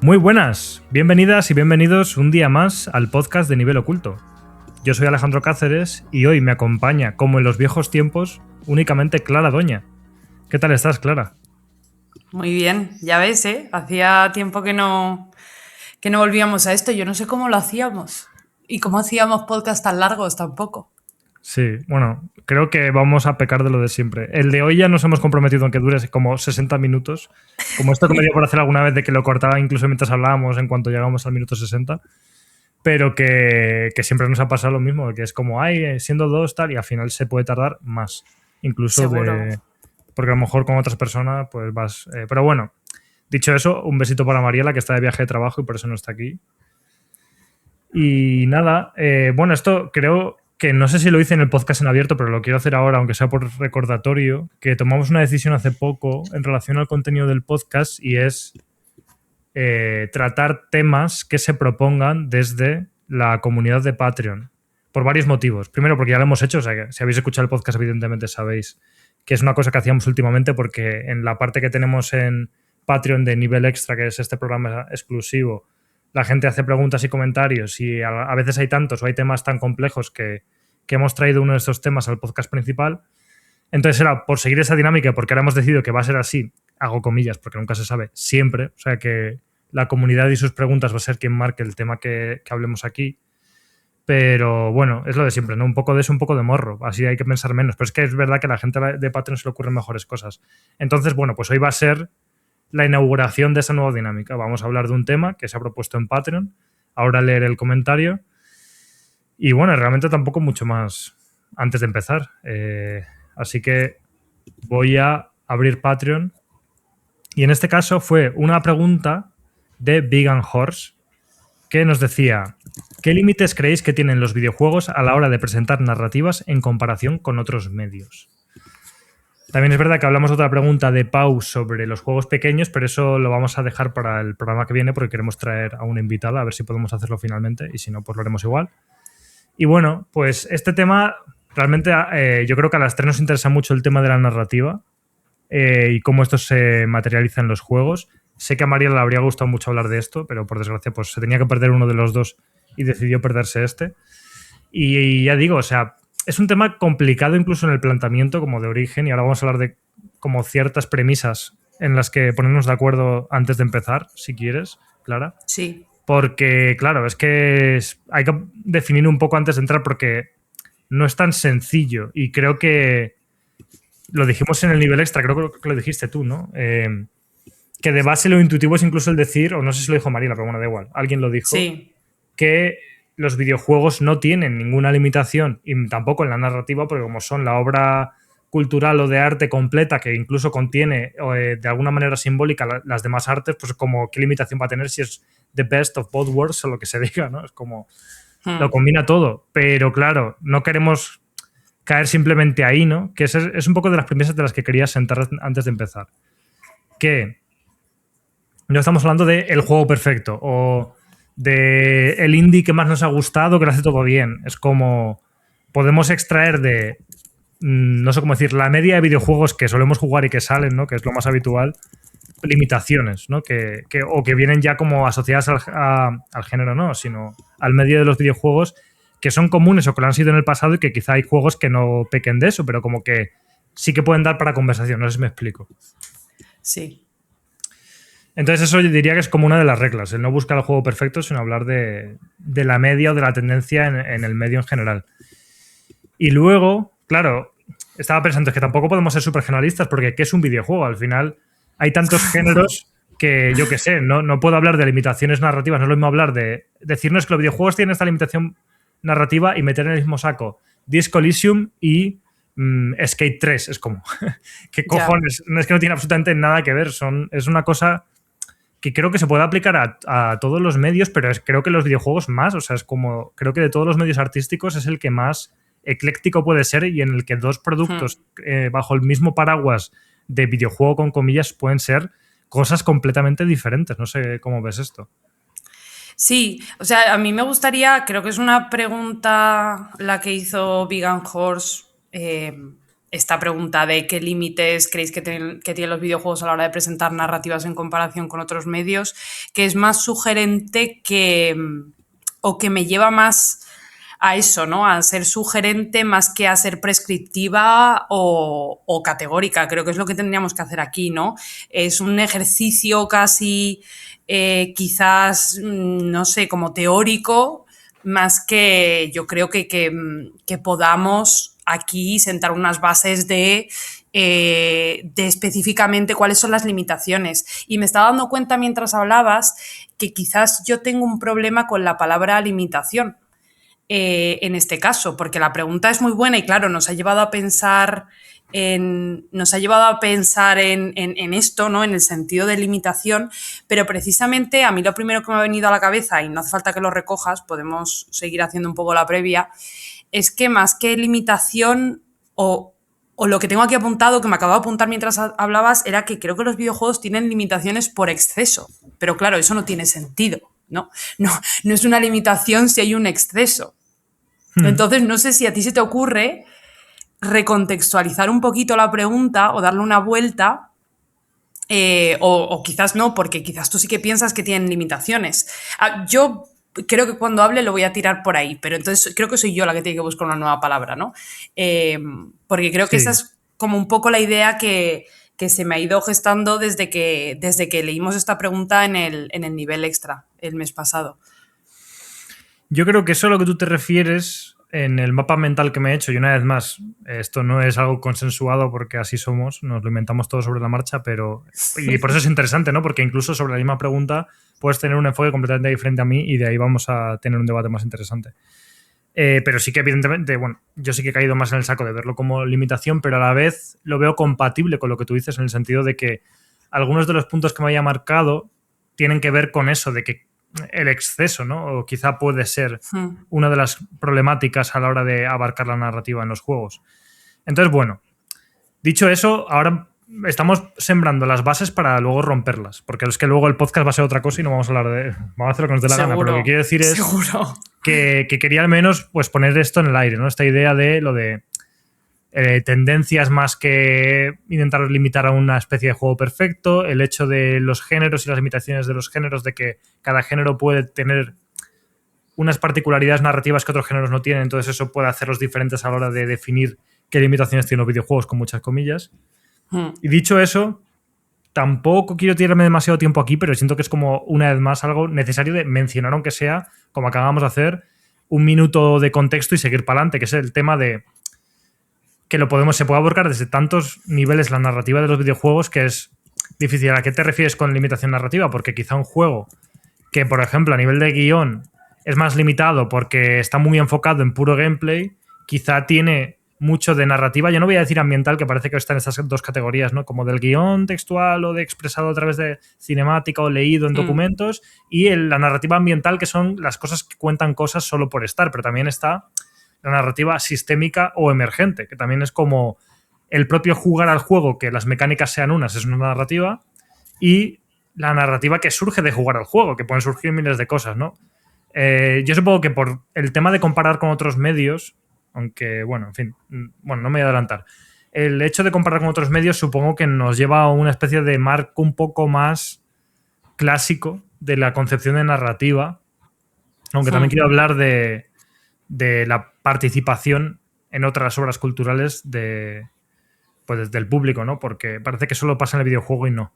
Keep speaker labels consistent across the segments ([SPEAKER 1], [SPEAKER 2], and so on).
[SPEAKER 1] Muy buenas, bienvenidas y bienvenidos un día más al podcast de Nivel Oculto. Yo soy Alejandro Cáceres y hoy me acompaña, como en los viejos tiempos, únicamente Clara Doña. ¿Qué tal estás, Clara?
[SPEAKER 2] Muy bien, ya ves, ¿eh? Hacía tiempo que no volvíamos a esto. Yo no sé cómo lo hacíamos. Y cómo hacíamos podcast tan largos tampoco.
[SPEAKER 1] Sí, bueno, creo que vamos a pecar de lo de siempre. El de hoy ya nos hemos comprometido en que dure como 60 minutos, como esto que me dio por hacer alguna vez de que lo cortaba incluso mientras hablábamos en cuanto llegamos al minuto 60, pero que siempre nos ha pasado lo mismo, que es como, ay, siendo dos tal, y al final se puede tardar más, incluso
[SPEAKER 2] Seguro.
[SPEAKER 1] de... Porque a lo mejor con otras personas pues vas... pero bueno, dicho eso, un besito para Mariela, que está de viaje de trabajo y por eso no está aquí. Y nada, bueno, esto creo que no sé si lo hice en el podcast en abierto, pero lo quiero hacer ahora, aunque sea por recordatorio, que tomamos una decisión hace poco en relación al contenido del podcast y es tratar temas que se propongan desde la comunidad de Patreon, por varios motivos. Primero, porque ya lo hemos hecho, o sea, que si habéis escuchado el podcast, evidentemente sabéis que es una cosa que hacíamos últimamente, porque en la parte que tenemos en Patreon de nivel extra, que es este programa exclusivo, la gente hace preguntas y comentarios y a veces hay tantos o hay temas tan complejos que hemos traído uno de estos temas al podcast principal. Entonces era por seguir esa dinámica, porque ahora hemos decidido que va a ser así, hago comillas, porque nunca se sabe, siempre. O sea que la comunidad y sus preguntas va a ser quien marque el tema que hablemos aquí. Pero bueno, es lo de siempre, ¿no? Un poco de eso, un poco de morro. Así hay que pensar menos. Pero es que es verdad que a la gente de Patreon se le ocurren mejores cosas. Entonces, bueno, pues hoy va a ser la inauguración de esa nueva dinámica. Vamos a hablar de un tema que se ha propuesto en Patreon. Ahora leeré el comentario. Y bueno, realmente tampoco mucho más antes de empezar. Así que voy a abrir Patreon. Y en este caso fue una pregunta de Vegan Horse que nos decía: ¿qué límites creéis que tienen los videojuegos a la hora de presentar narrativas en comparación con otros medios? También es verdad que hablamos de otra pregunta de Pau sobre los juegos pequeños, pero eso lo vamos a dejar para el programa que viene porque queremos traer a una invitada, a ver si podemos hacerlo finalmente, y si no, pues lo haremos igual. Y bueno, pues este tema realmente yo creo que a las tres nos interesa mucho el tema de la narrativa y cómo esto se materializa en los juegos. Sé que a María le habría gustado mucho hablar de esto, pero por desgracia pues se tenía que perder uno de los dos y decidió perderse este. Y ya digo, o sea, es un tema complicado incluso en el planteamiento como de origen, y ahora vamos a hablar de como ciertas premisas en las que ponernos de acuerdo antes de empezar, si quieres, Clara.
[SPEAKER 2] Sí.
[SPEAKER 1] Porque, claro, es que hay que definir un poco antes de entrar porque no es tan sencillo y creo que lo dijimos en el nivel extra, creo que lo dijiste tú, ¿no? Que de base lo intuitivo es incluso el decir, o no sé si lo dijo Mariela, pero bueno, da igual, alguien lo dijo,
[SPEAKER 2] Sí.
[SPEAKER 1] que los videojuegos no tienen ninguna limitación y tampoco en la narrativa, porque como son la obra cultural o de arte completa que incluso contiene de alguna manera simbólica las demás artes, pues como qué limitación va a tener si es the best of both worlds o lo que se diga, ¿no? Es como lo
[SPEAKER 2] Hmm.
[SPEAKER 1] combina todo, pero claro, no queremos caer simplemente ahí, ¿no? Que es un poco de las premisas de las que quería sentar antes de empezar. Que no estamos hablando de el juego perfecto o de el indie que más nos ha gustado, que lo hace todo bien. Es como podemos extraer de, no sé cómo decir, la media de videojuegos que solemos jugar y que salen, ¿no? Que es lo más habitual, limitaciones, ¿no? O que vienen ya como asociadas al género, no, sino al medio de los videojuegos que son comunes o que lo han sido en el pasado y que quizá hay juegos que no pequen de eso, pero como que sí que pueden dar para conversación, no sé si me explico.
[SPEAKER 2] Sí.
[SPEAKER 1] Entonces eso yo diría que es como una de las reglas, el no buscar el juego perfecto, sino hablar de la media o de la tendencia en el medio en general. Y luego, claro, estaba pensando, es que tampoco podemos ser súper generalistas porque ¿qué es un videojuego? Al final hay tantos géneros que yo qué sé, no puedo hablar de limitaciones narrativas, no es lo mismo hablar de decirnos que los videojuegos tienen esta limitación narrativa y meter en el mismo saco Disco Elysium y Skate 3. Es como, ¿qué
[SPEAKER 2] Ya.
[SPEAKER 1] cojones? No es que no tiene absolutamente nada que ver, es una cosa que creo que se puede aplicar a todos los medios, pero creo que los videojuegos más, o sea, es como, creo que de todos los medios artísticos es el que más ecléctico puede ser y en el que dos
[SPEAKER 2] Hmm.
[SPEAKER 1] productos bajo el mismo paraguas de videojuego con comillas pueden ser cosas completamente diferentes. No sé cómo ves esto.
[SPEAKER 2] Sí, o sea, a mí me gustaría, creo que es una pregunta la que hizo Vegan Horse, esta pregunta de qué límites creéis que tienen los videojuegos a la hora de presentar narrativas en comparación con otros medios, que es más sugerente o que me lleva más a eso, ¿no? A ser sugerente más que a ser prescriptiva o categórica. Creo que es lo que tendríamos que hacer aquí, ¿no? Es un ejercicio casi, quizás, no sé, como teórico, más que yo creo que podamos aquí sentar unas bases de específicamente cuáles son las limitaciones. Y me estaba dando cuenta mientras hablabas que quizás yo tengo un problema con la palabra limitación. En este caso, porque la pregunta es muy buena y claro, nos ha llevado a pensar en esto, ¿no? En el sentido de limitación, pero precisamente a mí lo primero que me ha venido a la cabeza, y no hace falta que lo recojas, podemos seguir haciendo un poco la previa, es que más que limitación o lo que tengo aquí apuntado, que me acabo de apuntar mientras hablabas, era que creo que los videojuegos tienen limitaciones por exceso, pero claro, eso no tiene sentido, ¿no? No es una limitación si hay un exceso. Entonces, no sé si a ti se te ocurre recontextualizar un poquito la pregunta o darle una vuelta, o quizás no, porque quizás tú sí que piensas que tienen limitaciones. Yo creo que cuando hable lo voy a tirar por ahí, pero entonces creo que soy yo la que tiene que buscar una nueva palabra, ¿no? Porque creo que esa es como un poco la idea que se me ha ido gestando desde que leímos esta pregunta en el nivel extra el mes pasado.
[SPEAKER 1] Yo creo que eso a lo que tú te refieres en el mapa mental que me he hecho, y una vez más, esto no es algo consensuado porque así somos, nos lo inventamos todo sobre la marcha, pero... Y por eso es interesante, ¿no? Porque incluso sobre la misma pregunta puedes tener un enfoque completamente diferente a mí y de ahí vamos a tener un debate más interesante. Pero sí que evidentemente, bueno, yo sí que he caído más en el saco de verlo como limitación, pero a la vez lo veo compatible con lo que tú dices en el sentido de que algunos de los puntos que me haya marcado tienen que ver con eso, de que el exceso, ¿no? O quizá puede ser una de las problemáticas a la hora de abarcar la narrativa en los juegos. Entonces, bueno, dicho eso, ahora estamos sembrando las bases para luego romperlas, porque es que luego el podcast va a ser otra cosa y no vamos a hablar de... Vamos a hacer lo que nos dé la gana, pero lo que quiero decir es que quería al menos pues, poner esto en el aire, ¿no? Esta idea de lo de tendencias más que intentar limitar a una especie de juego perfecto, el hecho de los géneros y las limitaciones de los géneros, de que cada género puede tener unas particularidades narrativas que otros géneros no tienen, entonces eso puede hacerlos diferentes a la hora de definir qué limitaciones tienen los videojuegos, con muchas comillas. Y dicho eso, tampoco quiero tirarme demasiado tiempo aquí, pero siento que es como, una vez más, algo necesario de mencionar, aunque sea, como acabamos de hacer, un minuto de contexto y seguir para adelante, que es el tema de que se puede abordar desde tantos niveles la narrativa de los videojuegos que es difícil. ¿A qué te refieres con limitación narrativa? Porque quizá un juego que, por ejemplo, a nivel de guión es más limitado porque está muy enfocado en puro gameplay, quizá tiene mucho de narrativa, yo no voy a decir ambiental, que parece que está en estas dos categorías, ¿no? Como del guión textual o de expresado a través de cinemática o leído en documentos, y la narrativa ambiental, que son las cosas que cuentan cosas solo por estar, pero también está la narrativa sistémica o emergente, que también es como el propio jugar al juego, que las mecánicas sean unas, es una narrativa, y la narrativa que surge de jugar al juego, que pueden surgir miles de cosas, ¿no? Yo supongo que por el tema de comparar con otros medios, aunque, bueno, en fin, bueno, no me voy a adelantar. El hecho de comparar con otros medios supongo que nos lleva a una especie de marco un poco más clásico de la concepción de narrativa, aunque también quiero hablar de la participación en otras obras culturales pues, del público, ¿no? Porque parece que solo pasa en el videojuego y no.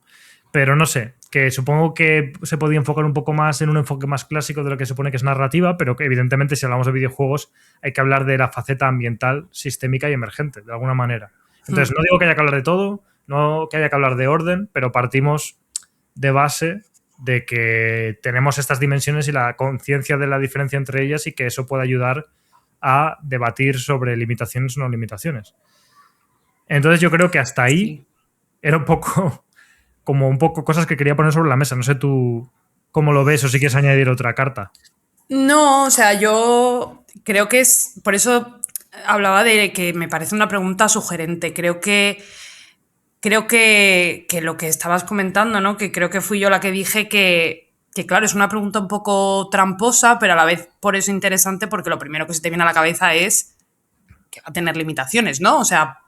[SPEAKER 1] Pero no sé, que supongo que se podía enfocar un poco más en un enfoque más clásico de lo que se supone que es narrativa, pero que evidentemente si hablamos de videojuegos hay que hablar de la faceta ambiental, sistémica y emergente, de alguna manera. Entonces, no digo que haya que hablar de todo, no que haya que hablar de orden, pero partimos de base de que tenemos estas dimensiones y la conciencia de la diferencia entre ellas y que eso puede ayudar a debatir sobre limitaciones o no limitaciones. Entonces yo creo que hasta ahí era un poco cosas que quería poner sobre la mesa. No sé tú cómo lo ves o si quieres añadir otra carta.
[SPEAKER 2] No, o sea, yo creo que es... Por eso hablaba de que me parece una pregunta sugerente. Creo que lo que estabas comentando, ¿no? Que creo que fui yo la que dije que claro, es una pregunta un poco tramposa, pero a la vez por eso interesante, porque lo primero que se te viene a la cabeza es que va a tener limitaciones, ¿no? O sea,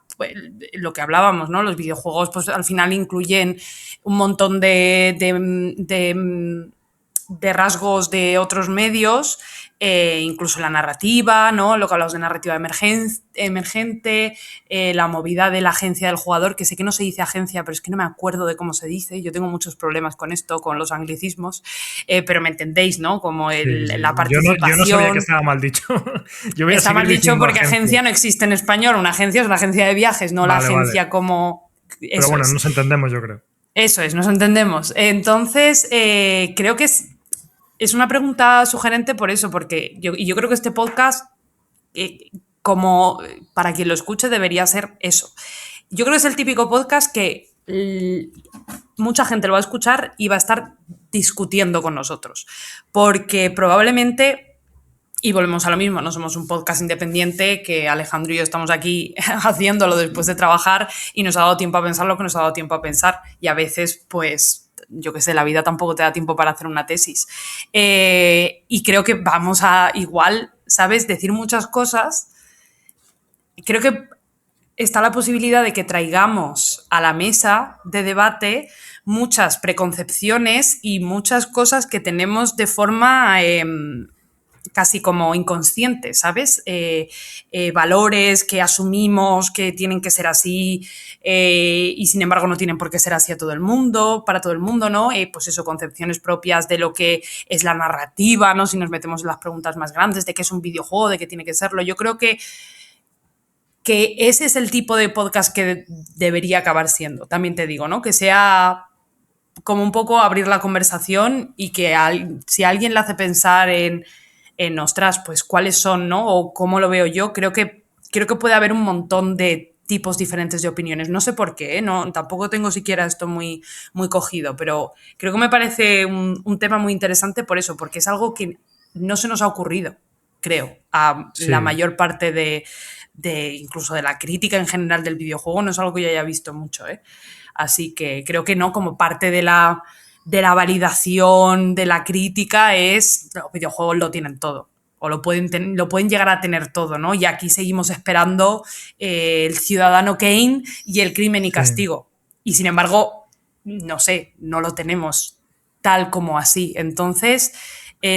[SPEAKER 2] lo que hablábamos, ¿no? Los videojuegos pues al final incluyen un montón de rasgos de otros medios, incluso la narrativa, ¿no? Lo que hablamos de narrativa emergente, la movida de la agencia del jugador, que sé que no se dice agencia, pero es que no me acuerdo de cómo se dice. Yo tengo muchos problemas con esto, con los anglicismos, pero me entendéis, ¿no? Como la participación.
[SPEAKER 1] Yo no sabía que estaba mal dicho.
[SPEAKER 2] Está mal dicho porque agencia no existe en español. Una agencia es una agencia de viajes, no la agencia como...
[SPEAKER 1] Pero bueno, nos entendemos, yo creo.
[SPEAKER 2] Eso es, nos entendemos. Entonces, creo que es una pregunta sugerente por eso, porque yo creo que este podcast, como para quien lo escuche, debería ser eso. Yo creo que es el típico podcast que mucha gente lo va a escuchar y va a estar discutiendo con nosotros, porque probablemente... Y volvemos a lo mismo, no somos un podcast independiente que Alejandro y yo estamos aquí haciéndolo después de trabajar y nos ha dado tiempo a pensar lo que nos ha dado tiempo a pensar. Y a veces, pues, yo qué sé, la vida tampoco te da tiempo para hacer una tesis. Y creo que vamos a igual, ¿sabes?, decir muchas cosas. Creo que está la posibilidad de que traigamos a la mesa de debate muchas preconcepciones y muchas cosas que tenemos de forma... casi como inconsciente, ¿sabes? Valores que asumimos que tienen que ser así y sin embargo no tienen por qué ser así a todo el mundo, para todo el mundo, ¿no? Pues eso, concepciones propias de lo que es la narrativa, ¿no? Si nos metemos en las preguntas más grandes de qué es un videojuego, de qué tiene que serlo. Yo creo que ese es el tipo de podcast que debería acabar siendo, también te digo, ¿no? Que sea como un poco abrir la conversación y que si alguien le hace pensar en ostras, pues cuáles son, ¿no? O cómo lo veo yo, creo que puede haber un montón de tipos diferentes de opiniones. No sé por qué, no, tampoco tengo siquiera esto muy, muy cogido, pero creo que me parece un tema muy interesante por eso, porque es algo que no se nos ha ocurrido, creo, a la mayor parte de incluso de la crítica en general del videojuego, no es algo que yo haya visto mucho, ¿eh? Así que creo que no, como parte de la validación, de la crítica, es los videojuegos lo tienen todo o lo pueden llegar a tener todo, ¿no? Y aquí seguimos esperando el Ciudadano Kane y el Crimen y Castigo. Y sin embargo, no sé, no lo tenemos tal como así. Entonces,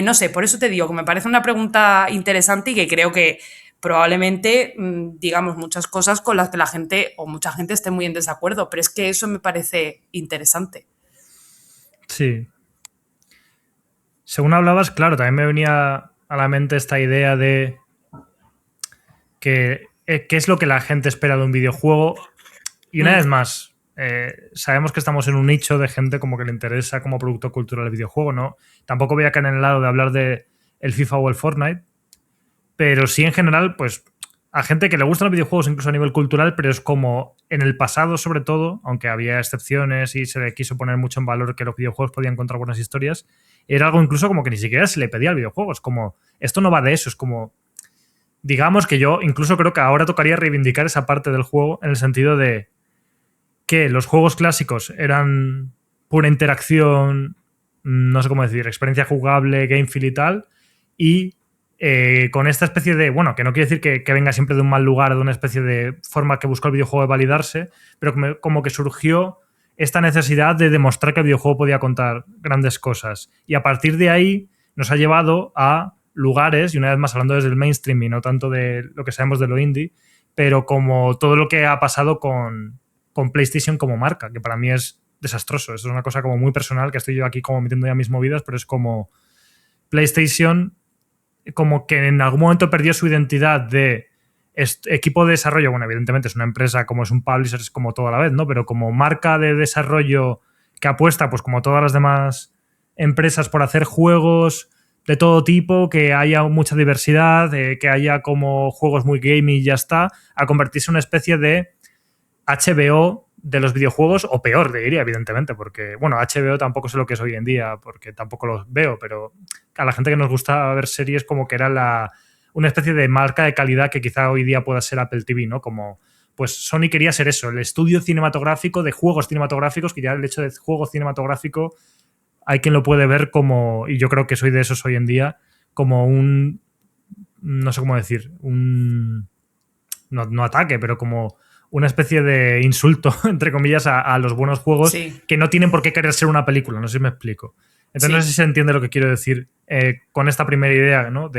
[SPEAKER 2] no sé, por eso te digo que me parece una pregunta interesante y que creo que probablemente digamos muchas cosas con las que la gente o mucha gente esté muy en desacuerdo, pero es que eso me parece interesante.
[SPEAKER 1] Sí. Según hablabas, claro, también me venía a la mente esta idea de qué es lo que la gente espera de un videojuego. Y una vez más, sabemos que estamos en un nicho de gente como que le interesa como producto cultural el videojuego, ¿no? Tampoco voy a caer en el lado de hablar de el FIFA o el Fortnite, pero sí en general, pues a gente que le gustan los videojuegos incluso a nivel cultural, pero es como en el pasado sobre todo, aunque había excepciones y se le quiso poner mucho en valor que los videojuegos podían contar buenas historias, era algo incluso como que ni siquiera se le pedía al videojuego. Es como, esto no va de eso, es como, digamos que yo incluso creo que ahora tocaría reivindicar esa parte del juego en el sentido de que los juegos clásicos eran pura interacción, no sé cómo decir, experiencia jugable, game feel y tal, y con esta especie de, bueno, que no quiere decir que venga siempre de un mal lugar, de una especie de forma que buscó el videojuego de validarse, pero como que surgió esta necesidad de demostrar que el videojuego podía contar grandes cosas. Y a partir de ahí nos ha llevado a lugares, y una vez más hablando desde el mainstream y no tanto de lo que sabemos de lo indie, pero como todo lo que ha pasado con PlayStation como marca, que para mí es desastroso. Eso es una cosa como muy personal, que estoy yo aquí como metiendo ya mis movidas, pero es como PlayStation como que en algún momento perdió su identidad de equipo de desarrollo. Bueno, evidentemente es una empresa, como es un publisher, es como todo a la vez, ¿no? Pero como marca de desarrollo que apuesta, pues como todas las demás empresas, por hacer juegos de todo tipo, que haya mucha diversidad, que haya como juegos muy gaming y ya está, a convertirse en una especie de HBO de los videojuegos, o peor, diría, evidentemente, porque, bueno, HBO tampoco sé lo que es hoy en día, porque tampoco los veo, pero a la gente que nos gusta ver series como que era una especie de marca de calidad que quizá hoy día pueda ser Apple TV, ¿no? Como, pues Sony quería ser eso, el estudio cinematográfico de juegos cinematográficos, que ya el hecho de juego cinematográfico hay quien lo puede ver como, y yo creo que soy de esos hoy en día, como no sé cómo decir, no ataque, pero como una especie de insulto, entre comillas, a los buenos juegos
[SPEAKER 2] Sí,
[SPEAKER 1] que no tienen por qué querer ser una película, no sé si me explico. Entonces no sé
[SPEAKER 2] sí.
[SPEAKER 1] si se entiende lo que quiero decir con esta primera idea, ¿no?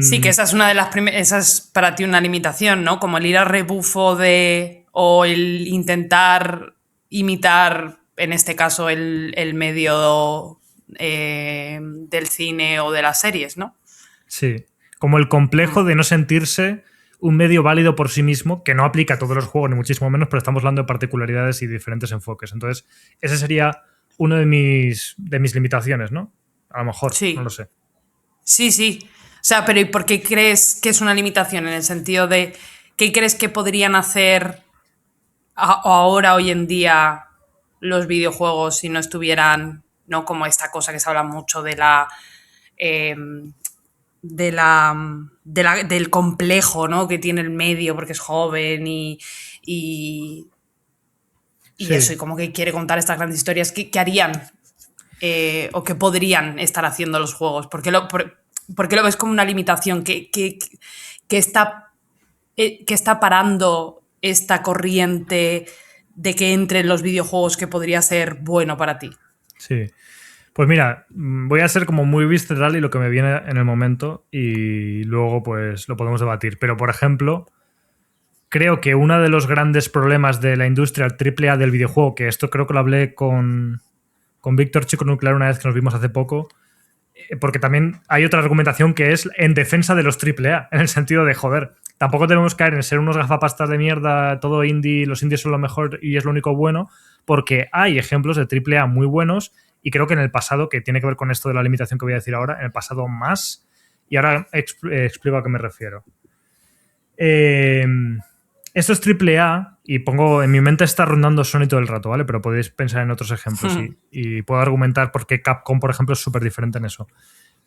[SPEAKER 2] Sí, que esa es una de las primeras. Esa es para ti una limitación, ¿no? Como el ir a rebufo de. O el intentar imitar, en este caso, el medio del cine o de las series, ¿no?
[SPEAKER 1] Sí, como el complejo de no sentirse un medio válido por sí mismo, que no aplica a todos los juegos, ni muchísimo menos, pero estamos hablando de particularidades y diferentes enfoques. Entonces, ese sería uno de mis limitaciones, ¿no? A lo mejor, no lo
[SPEAKER 2] Sí,
[SPEAKER 1] sé.
[SPEAKER 2] sí, sí. O sea, pero ¿y por qué crees que es una limitación? En el sentido de, ¿qué crees que podrían hacer ahora, hoy en día, los videojuegos si no estuvieran, ¿no? Como esta cosa que se habla mucho de la. eh, del complejo, ¿no? Que tiene el medio porque es joven y, y eso, y
[SPEAKER 1] Sí,
[SPEAKER 2] como que quiere contar estas grandes historias. ¿Qué harían o qué podrían estar haciendo los juegos? ¿Por qué lo ves como una limitación? Que está parando esta corriente de que entre en los videojuegos que podría ser bueno para ti?
[SPEAKER 1] sí. Pues mira, voy a ser como muy visceral y lo que me viene en el momento y luego pues lo podemos debatir. Pero por ejemplo, creo que uno de los grandes problemas de la industria AAA del videojuego, que esto creo que lo hablé con Víctor Chico Nuclear una vez que nos vimos hace poco, porque también hay otra argumentación que es en defensa de los AAA, en el sentido de, joder, tampoco debemos caer en ser unos gafapastas de mierda, todo indie, los indies son lo mejor y es lo único bueno, porque hay ejemplos de AAA muy buenos y creo que en el pasado, que tiene que ver con esto de la limitación que voy a decir ahora, en el pasado más, y ahora explico a qué me refiero. Eh, Esto es AAA y pongo en mi mente está rondando Sony todo el rato, ¿vale? Pero podéis pensar en otros ejemplos y puedo argumentar por qué Capcom, por ejemplo, es súper diferente en eso.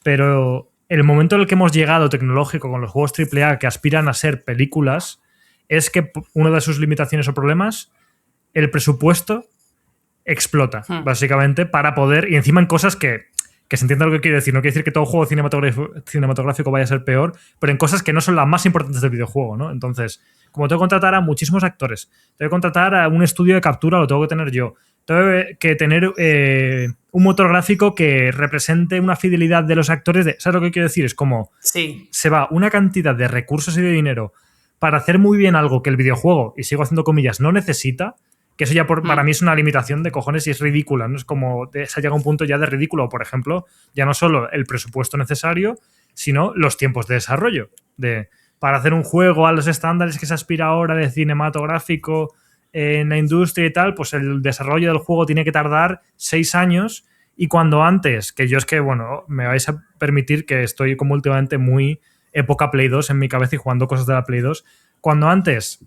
[SPEAKER 1] Pero el momento en el que hemos llegado tecnológico con los juegos AAA que aspiran a ser películas es que una de sus limitaciones o problemas, el presupuesto explota, básicamente, para poder, y encima en cosas que se entienda lo que quiero decir. No quiere decir que todo juego cinematográfico vaya a ser peor, pero en cosas que no son las más importantes del videojuego, ¿no? Entonces, como tengo que contratar a muchísimos actores, tengo que contratar a un estudio de captura, lo tengo que tener yo. Tengo que tener un motor gráfico que represente una fidelidad de los actores. ¿Sabes lo que quiero decir? Es como
[SPEAKER 2] Sí.
[SPEAKER 1] se va una cantidad de recursos y de dinero para hacer muy bien algo que el videojuego, y sigo haciendo comillas, no necesita, que eso ya para mí es una limitación de cojones y es ridícula, ¿no? Es como se ha llegado a un punto ya de ridículo, por ejemplo, ya no solo el presupuesto necesario, sino los tiempos de desarrollo. Para hacer un juego a los estándares que se aspira ahora de cinematográfico en la industria y tal, pues el desarrollo del juego tiene que tardar 6 años y cuando antes, que yo es que, bueno, me vais a permitir que estoy como últimamente muy época Play 2 en mi cabeza y jugando cosas de la Play 2, cuando antes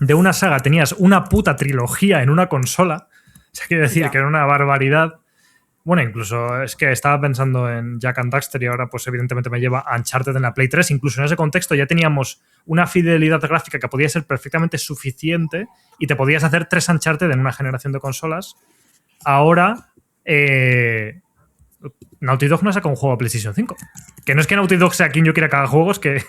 [SPEAKER 1] de una saga tenías una puta trilogía en una consola, o sea, quiero decir que
[SPEAKER 2] Ya.
[SPEAKER 1] era una barbaridad. Bueno, incluso es que estaba pensando en Jack and Daxter y ahora pues evidentemente me lleva a Uncharted en la Play 3. Incluso en ese contexto ya teníamos una fidelidad gráfica que podía ser perfectamente suficiente y te podías hacer 3 Uncharted en una generación de consolas. Ahora Naughty Dog no saca un juego a PlayStation 5. Que no es que Naughty Dog sea quien yo quiera que haga juegos, que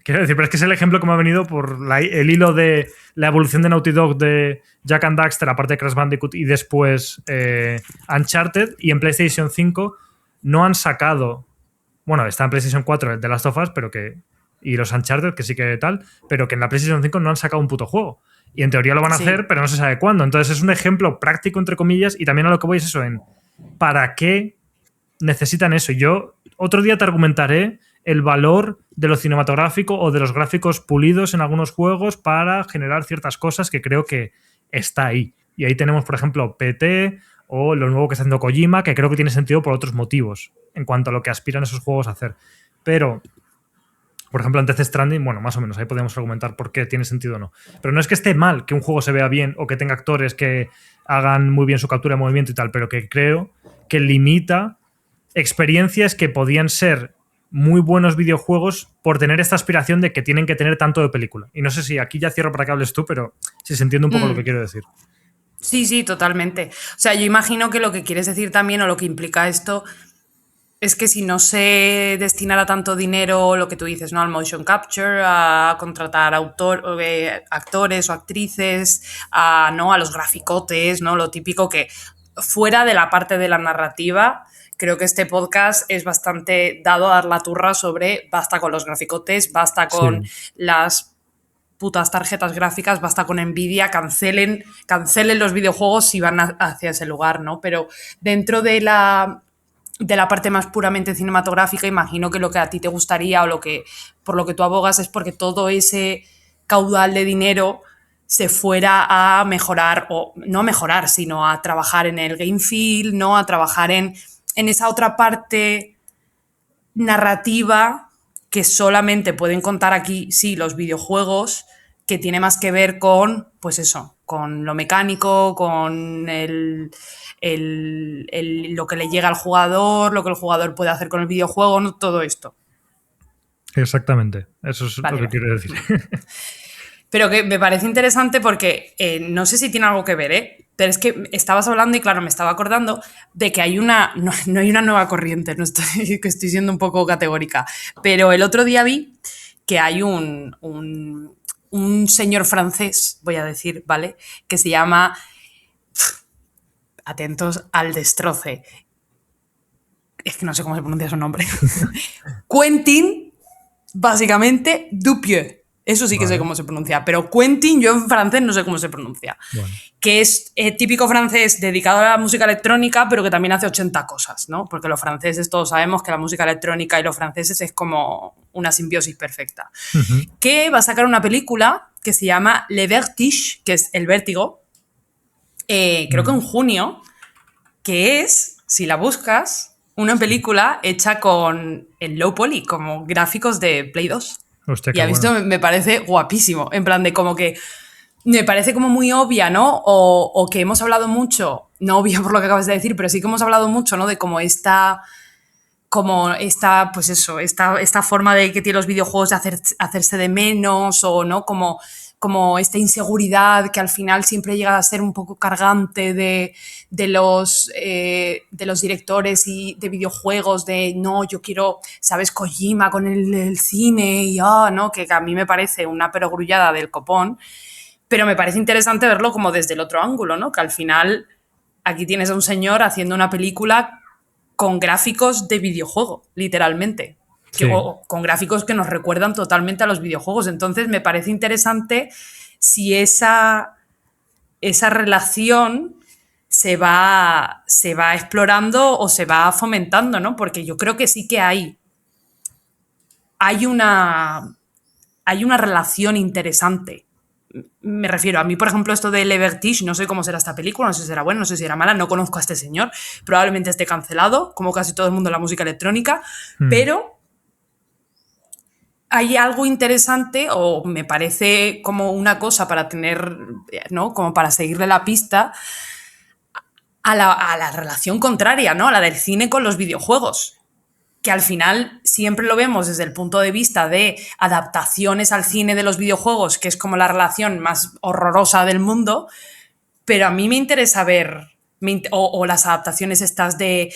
[SPEAKER 1] quiero decir, pero es que es el ejemplo que me ha venido por el hilo de la evolución de Naughty Dog de Jack and Daxter, aparte de Crash Bandicoot y después Uncharted, y en PlayStation 5 no han sacado. Bueno, está en PlayStation 4 el The Last of Us, pero que. Y los Uncharted, que sí que tal, pero que en la PlayStation 5 no han sacado un puto juego. Y en teoría lo van a hacer,
[SPEAKER 2] Sí.
[SPEAKER 1] pero no se sabe cuándo. Entonces es un ejemplo práctico, entre comillas, y también a lo que voy es eso, en ¿para qué necesitan eso? Yo otro día te argumentaré el valor de lo cinematográfico o de los gráficos pulidos en algunos juegos para generar ciertas cosas que creo que está ahí. Y ahí tenemos, por ejemplo, PT o lo nuevo que está haciendo Kojima, que creo que tiene sentido por otros motivos en cuanto a lo que aspiran esos juegos a hacer. Pero, por ejemplo, en Death Stranding, bueno, más o menos, ahí podemos argumentar por qué tiene sentido o no. Pero no es que esté mal que un juego se vea bien o que tenga actores que hagan muy bien su captura de movimiento y tal, pero que creo que limita experiencias que podían ser muy buenos videojuegos por tener esta aspiración de que tienen que tener tanto de película. Y no sé si aquí ya cierro para que hables tú, pero si se entiende un poco lo que quiero decir.
[SPEAKER 2] Sí, sí, totalmente. O sea, yo imagino que lo que quieres decir también o lo que implica esto es que si no se destinara tanto dinero, lo que tú dices, ¿no? Al motion capture, a contratar actores o actrices, ¿no? A los graficotes, ¿no? Lo típico que fuera de la parte de la narrativa, creo que este podcast es bastante dado a dar la turra sobre basta con los graficotes, basta con las putas tarjetas gráficas, basta con Nvidia, cancelen los videojuegos si van hacia ese lugar, ¿no? Pero dentro de la parte más puramente cinematográfica, imagino que lo que a ti te gustaría o por lo que tú abogas es porque todo ese caudal de dinero se fuera a mejorar, o no a mejorar, sino a trabajar en el game field, ¿no? A trabajar en esa otra parte narrativa que solamente pueden contar aquí, sí, los videojuegos, que tiene más que ver con, pues eso, con lo mecánico, con lo que le llega al jugador, lo que el jugador puede hacer con el videojuego, ¿no? Todo esto.
[SPEAKER 1] Exactamente, eso es lo que quiero decir.
[SPEAKER 2] Pero que me parece interesante porque no sé si tiene algo que ver, pero es que estabas hablando y claro, me estaba acordando de que hay no hay una nueva corriente, no estoy, que estoy siendo un poco categórica, pero el otro día vi que hay un señor francés, voy a decir, ¿vale? Que se llama, atentos al destroce, es que no sé cómo se pronuncia su nombre, Quentin, básicamente, Dupieux. Eso sí que sé cómo se pronuncia, pero Quentin yo en francés no sé cómo se pronuncia. Bueno. Que es típico francés dedicado a la música electrónica, pero que también hace 80 cosas, ¿no? Porque los franceses todos sabemos que la música electrónica y los franceses es como una simbiosis perfecta. Que va a sacar una película que se llama Le Vertige, que es El Vértigo, creo que en junio, que es, si la buscas, una película hecha con el low poly, como gráficos de Play 2. Hostia, y a visto bueno. Me parece guapísimo, en plan de como que me parece como muy obvia, ¿no? O que hemos hablado mucho, no obvia por lo que acabas de decir, pero sí que hemos hablado mucho, ¿no? De cómo pues eso, esta forma de que tienen los videojuegos de hacerse de menos o, ¿no? Como esta inseguridad que al final siempre llega a ser un poco cargante de los directores y de videojuegos, de no, yo quiero, ¿sabes? Kojima con el cine y ¿no? Que a mí me parece una perogrullada del copón, pero me parece interesante verlo como desde el otro ángulo, ¿no? Que al final aquí tienes a un señor haciendo una película con gráficos de videojuego, literalmente. Sí. O con gráficos que nos recuerdan totalmente a los videojuegos. Entonces me parece interesante si esa relación se va explorando o se va fomentando, ¿no? Porque yo creo que sí que hay una relación interesante. Me refiero, a mí, por ejemplo, esto de Le Vertige, no sé cómo será esta película, no sé si será buena, no sé si será mala, no conozco a este señor, probablemente esté cancelado, como casi todo el mundo en la música electrónica, pero hay algo interesante, o me parece como una cosa para tener, ¿no? Como para seguirle la pista a la relación contraria, ¿no? A la del cine con los videojuegos. Que al final siempre lo vemos desde el punto de vista de adaptaciones al cine de los videojuegos, que es como la relación más horrorosa del mundo, pero a mí me interesa ver, o las adaptaciones estas de,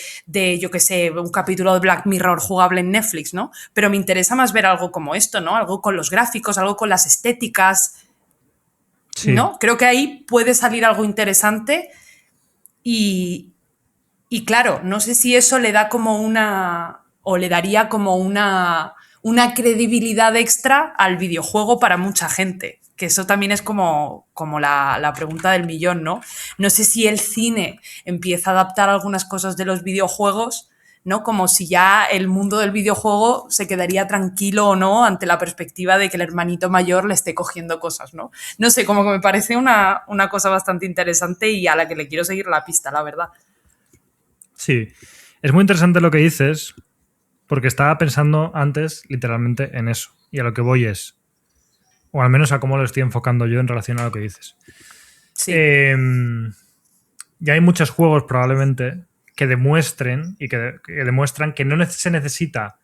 [SPEAKER 2] yo qué sé, un capítulo de Black Mirror jugable en Netflix, ¿no? Pero me interesa más ver algo como esto, ¿no? Algo con los gráficos, algo con las estéticas, sí. ¿No? Creo que ahí puede salir algo interesante y claro, no sé si eso le da como o le daría como una credibilidad extra al videojuego para mucha gente, que eso también es como la pregunta del millón, ¿no? No sé si el cine empieza a adaptar algunas cosas de los videojuegos, ¿no? Como si ya el mundo del videojuego se quedaría tranquilo o no ante la perspectiva de que el hermanito mayor le esté cogiendo cosas, ¿no? No sé, como que me parece una cosa bastante interesante y a la que le quiero seguir la pista, la verdad.
[SPEAKER 1] Sí, es muy interesante lo que dices, porque estaba pensando antes literalmente en eso. Y a lo que voy es, o al menos a cómo lo estoy enfocando yo en relación a lo que dices. Sí. Ya hay muchos juegos probablemente que demuestren y que demuestran que no se necesita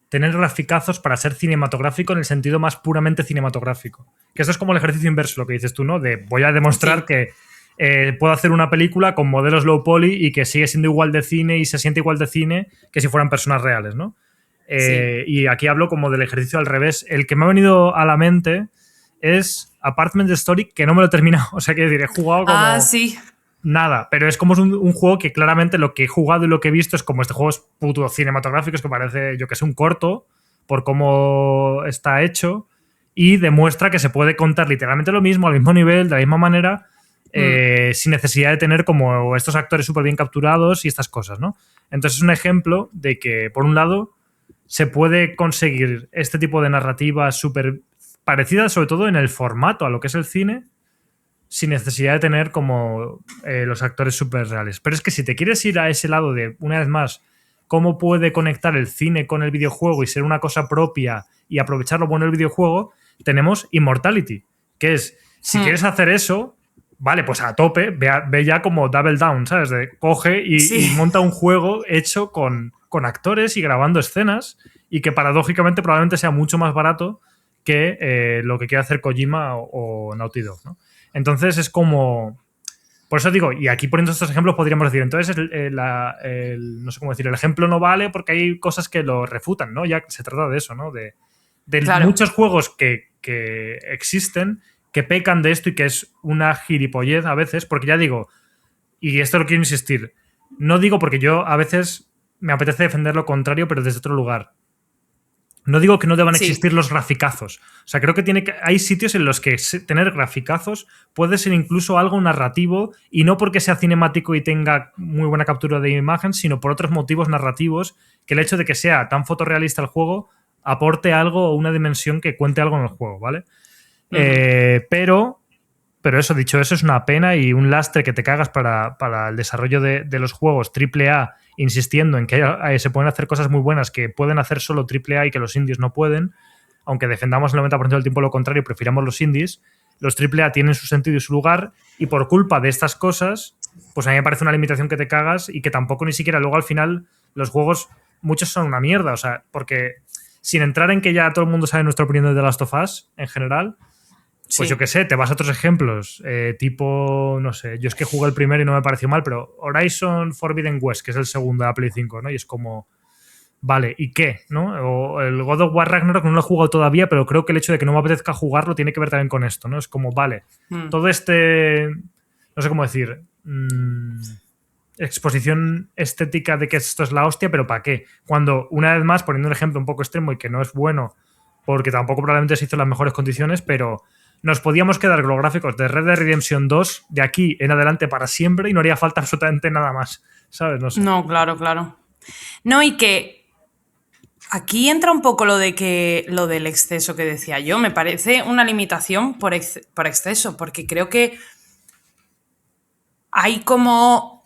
[SPEAKER 1] tener graficazos para ser cinematográfico en el sentido más puramente cinematográfico. Que eso es como el ejercicio inverso, lo que dices tú, ¿no? De voy a demostrar sí. que puedo hacer una película con modelos low poly y que sigue siendo igual de cine y se siente igual de cine que si fueran personas reales, ¿no?
[SPEAKER 2] Sí.
[SPEAKER 1] Y aquí hablo como del ejercicio al revés. El que me ha venido a la mente es Apartment Story, que no me lo he terminado. O sea, que decir, he jugado como
[SPEAKER 2] Sí.
[SPEAKER 1] nada, pero es como un juego que claramente lo que he jugado y lo que he visto es como este juego es puto cinematográfico, es que parece, yo que sé, un corto por cómo está hecho y demuestra que se puede contar literalmente lo mismo, al mismo nivel, de la misma manera, sin necesidad de tener como estos actores súper bien capturados y estas cosas, ¿no? Entonces es un ejemplo de que, por un lado, se puede conseguir este tipo de narrativas súper parecidas, sobre todo en el formato a lo que es el cine, sin necesidad de tener como los actores súper reales. Pero es que si te quieres ir a ese lado de, una vez más, cómo puede conectar el cine con el videojuego y ser una cosa propia y aprovechar lo bueno del videojuego, tenemos Immortality, que es, si quieres hacer eso, vale, pues a tope, ve ya como Double Down, ¿sabes? Coge y monta un juego hecho con actores y grabando escenas y que paradójicamente probablemente sea mucho más barato que lo que quiere hacer Kojima o Naughty Dog, ¿no? Entonces es como... Por eso digo, y aquí poniendo estos ejemplos podríamos decir, entonces no sé cómo decir, el ejemplo no vale porque hay cosas que lo refutan, ¿no? Ya se trata de eso, ¿no? De claro, muchos juegos que existen que pecan de esto y que es una gilipollez a veces, porque ya digo, y esto lo quiero insistir, no digo porque yo a veces me apetece defender lo contrario, pero desde otro lugar. No digo que no deban existir los graficazos. O sea, creo que hay sitios en los que tener graficazos puede ser incluso algo narrativo y no porque sea cinemático y tenga muy buena captura de imagen, sino por otros motivos narrativos, que el hecho de que sea tan fotorrealista el juego aporte algo o una dimensión que cuente algo en el juego, ¿vale? Pero eso, dicho eso, es una pena y un lastre que te cagas para el desarrollo de los juegos AAA, insistiendo en que se pueden hacer cosas muy buenas que pueden hacer solo AAA y que los indies no pueden, aunque defendamos el 90% del tiempo lo contrario y prefiramos los indies. Los AAA tienen su sentido y su lugar y por culpa de estas cosas, pues a mí me parece una limitación que te cagas y que tampoco ni siquiera luego al final los juegos, muchos son una mierda, o sea, porque sin entrar en que ya todo el mundo sabe nuestra opinión de The Last of Us en general, pues yo qué sé, te vas a otros ejemplos, tipo, no sé, yo es que jugué el primero y no me pareció mal, pero Horizon Forbidden West, que es el segundo de la Play 5, ¿no? Y es como, vale, ¿y qué? ¿No? O el God of War Ragnarok no lo he jugado todavía, pero creo que el hecho de que no me apetezca jugarlo tiene que ver también con esto, ¿no? Es como, vale, todo este, no sé cómo decir, exposición estética de que esto es la hostia, pero ¿para qué? Cuando, una vez más, poniendo un ejemplo un poco extremo y que no es bueno, porque tampoco probablemente se hizo en las mejores condiciones, pero nos podíamos quedar con los gráficos de Red Dead Redemption 2 de aquí en adelante para siempre y no haría falta absolutamente nada más, ¿sabes? No sé.
[SPEAKER 2] No, claro. No, y que aquí entra un poco lo del exceso que decía yo. Me parece una limitación por exceso, porque creo que hay como...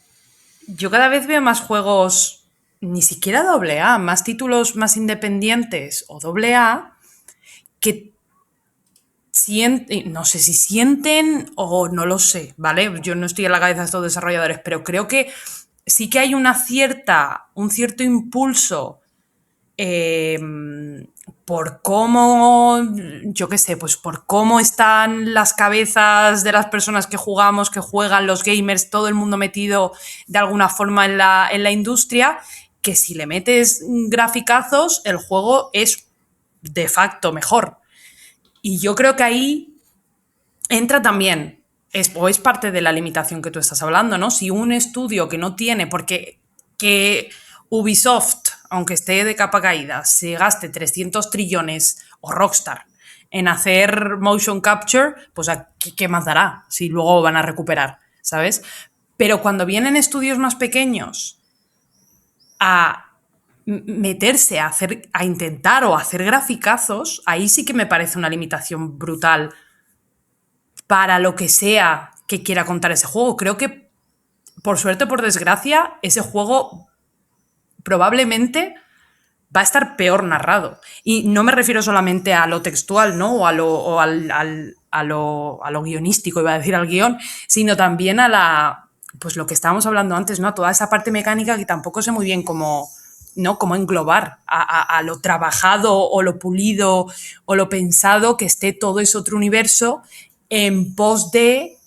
[SPEAKER 2] Yo cada vez veo más juegos, ni siquiera AA, más títulos más independientes o AA, que no sé si sienten o no lo sé, ¿vale? Yo no estoy en la cabeza de estos desarrolladores, pero creo que sí que hay un cierto impulso por cómo, yo qué sé, pues por cómo están las cabezas de las personas que jugamos, que juegan, los gamers, todo el mundo metido de alguna forma en la industria, que si le metes graficazos, el juego es de facto mejor. Y yo creo que ahí entra también, es parte de la limitación que tú estás hablando, ¿no? Si un estudio que no tiene, porque que Ubisoft, aunque esté de capa caída, se gaste 300 trillones, o Rockstar, en hacer motion capture, pues ¿qué más dará si luego van a recuperar, ¿sabes? Pero cuando vienen estudios más pequeños a meterse a intentar o hacer graficazos, ahí sí que me parece una limitación brutal para lo que sea que quiera contar ese juego. Creo que, por suerte o por desgracia, ese juego probablemente va a estar peor narrado. Y no me refiero solamente a lo textual, ¿no? O a lo guionístico, iba a decir al guión, sino también a pues lo que estábamos hablando antes, ¿no? A toda esa parte mecánica que tampoco sé muy bien cómo englobar a lo trabajado o lo pulido o lo pensado, que esté todo ese otro universo en pos de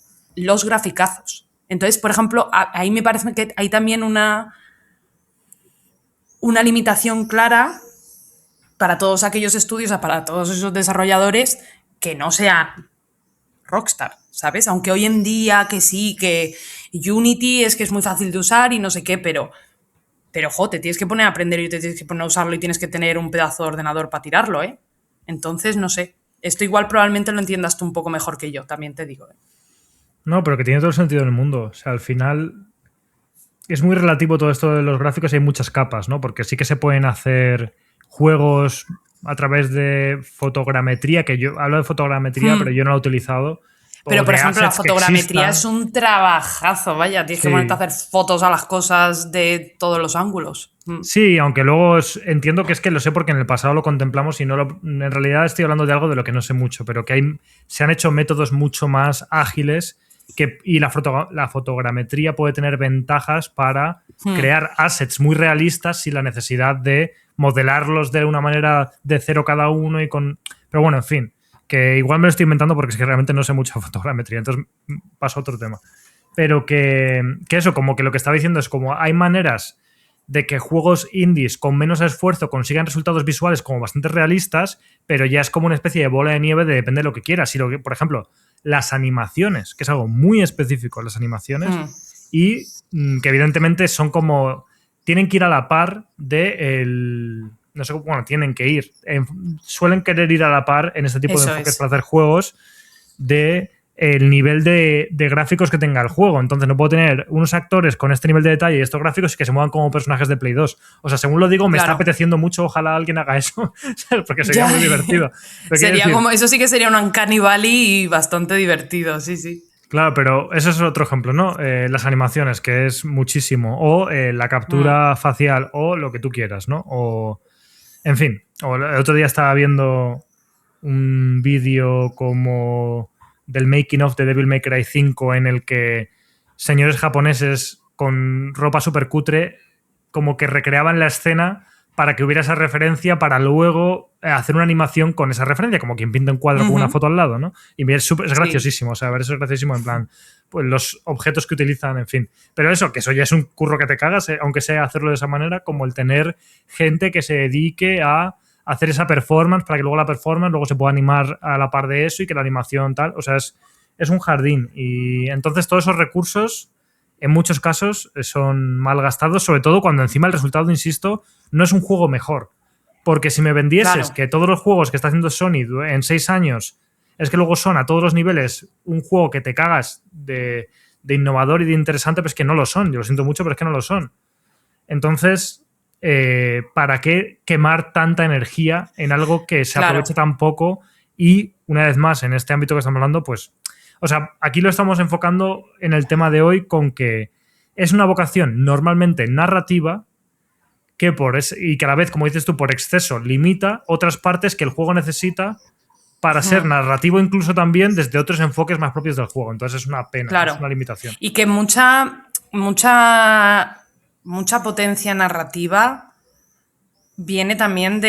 [SPEAKER 2] los graficazos. Entonces, por ejemplo, ahí me parece que hay también una limitación clara para todos aquellos estudios, para todos esos desarrolladores que no sean Rockstar, ¿sabes? Aunque hoy en día que sí, que Unity es que es muy fácil de usar y no sé qué, pero te tienes que poner a aprender y te tienes que poner a usarlo y tienes que tener un pedazo de ordenador para tirarlo, ¿eh? Entonces, no sé. Esto igual probablemente lo entiendas tú un poco mejor que yo, también te digo, ¿eh?
[SPEAKER 1] No, pero que tiene todo el sentido del mundo. O sea, al final es muy relativo todo esto de los gráficos y hay muchas capas, ¿no? Porque sí que se pueden hacer juegos a través de fotogrametría, que yo hablo de fotogrametría, pero yo no lo he utilizado.
[SPEAKER 2] Pero, por ejemplo, la fotogrametría
[SPEAKER 1] es
[SPEAKER 2] un trabajazo, vaya. Tienes que ponerte a hacer fotos a las cosas de todos los ángulos.
[SPEAKER 1] Sí, aunque luego entiendo que es que lo sé porque en el pasado lo contemplamos y en realidad estoy hablando de algo de lo que no sé mucho, pero que se han hecho métodos mucho más ágiles y la fotogrametría puede tener ventajas para crear assets muy realistas sin la necesidad de modelarlos de una manera de cero cada uno Pero bueno, en fin, que igual me lo estoy inventando porque es que realmente no sé mucho de fotogrametría, entonces paso a otro tema. Pero que eso, como que lo que estaba diciendo es como hay maneras de que juegos indies con menos esfuerzo consigan resultados visuales como bastante realistas, pero ya es como una especie de bola de nieve de depende de lo que quieras. Por ejemplo, las animaciones, que es algo muy específico, las animaciones, y que evidentemente son como... Tienen que ir a la par de no sé, bueno, tienen que ir. Suelen querer ir a la par en este tipo de enfoques para hacer juegos de el nivel de gráficos que tenga el juego. Entonces no puedo tener unos actores con este nivel de detalle y estos gráficos que se muevan como personajes de Play 2. O sea, según lo digo, me está apeteciendo mucho. Ojalá alguien haga eso, porque sería muy divertido.
[SPEAKER 2] Sería como, eso sí que sería un Uncanny Valley y bastante divertido, sí, sí.
[SPEAKER 1] Claro, pero eso es otro ejemplo, ¿no? Las animaciones, que es muchísimo. O la captura facial, o lo que tú quieras, ¿no? O, en fin, o el otro día estaba viendo un vídeo como del making of de Devil May Cry 5 en el que señores japoneses con ropa súper cutre como que recreaban la escena para que hubiera esa referencia para luego hacer una animación con esa referencia, como quien pinta un cuadro con una foto al lado, ¿no? Y es graciosísimo, o sea, ver eso es graciosísimo en plan, pues los objetos que utilizan, en fin. Pero eso, que eso ya es un curro que te cagas, aunque sea hacerlo de esa manera, como el tener gente que se dedique a hacer esa performance para que luego la performance luego se pueda animar a la par de eso y que la animación tal, o sea, es un jardín. Y entonces todos esos recursos en muchos casos son mal gastados, sobre todo cuando encima el resultado, insisto, no es un juego mejor. Porque si me vendieses que todos los juegos que está haciendo Sony en 6 años es que luego son a todos los niveles un juego que te cagas de innovador y de interesante, pues que no lo son. Yo lo siento mucho, pero es que no lo son. Entonces, ¿para qué quemar tanta energía en algo que se aprovecha tan poco? Y, una vez más, en este ámbito que estamos hablando, pues... O sea, aquí lo estamos enfocando en el tema de hoy con que es una vocación normalmente narrativa y que a la vez, como dices tú, por exceso limita otras partes que el juego necesita para ser narrativo incluso también desde otros enfoques más propios del juego. Entonces es una pena, es una limitación.
[SPEAKER 2] Y que mucha potencia narrativa viene también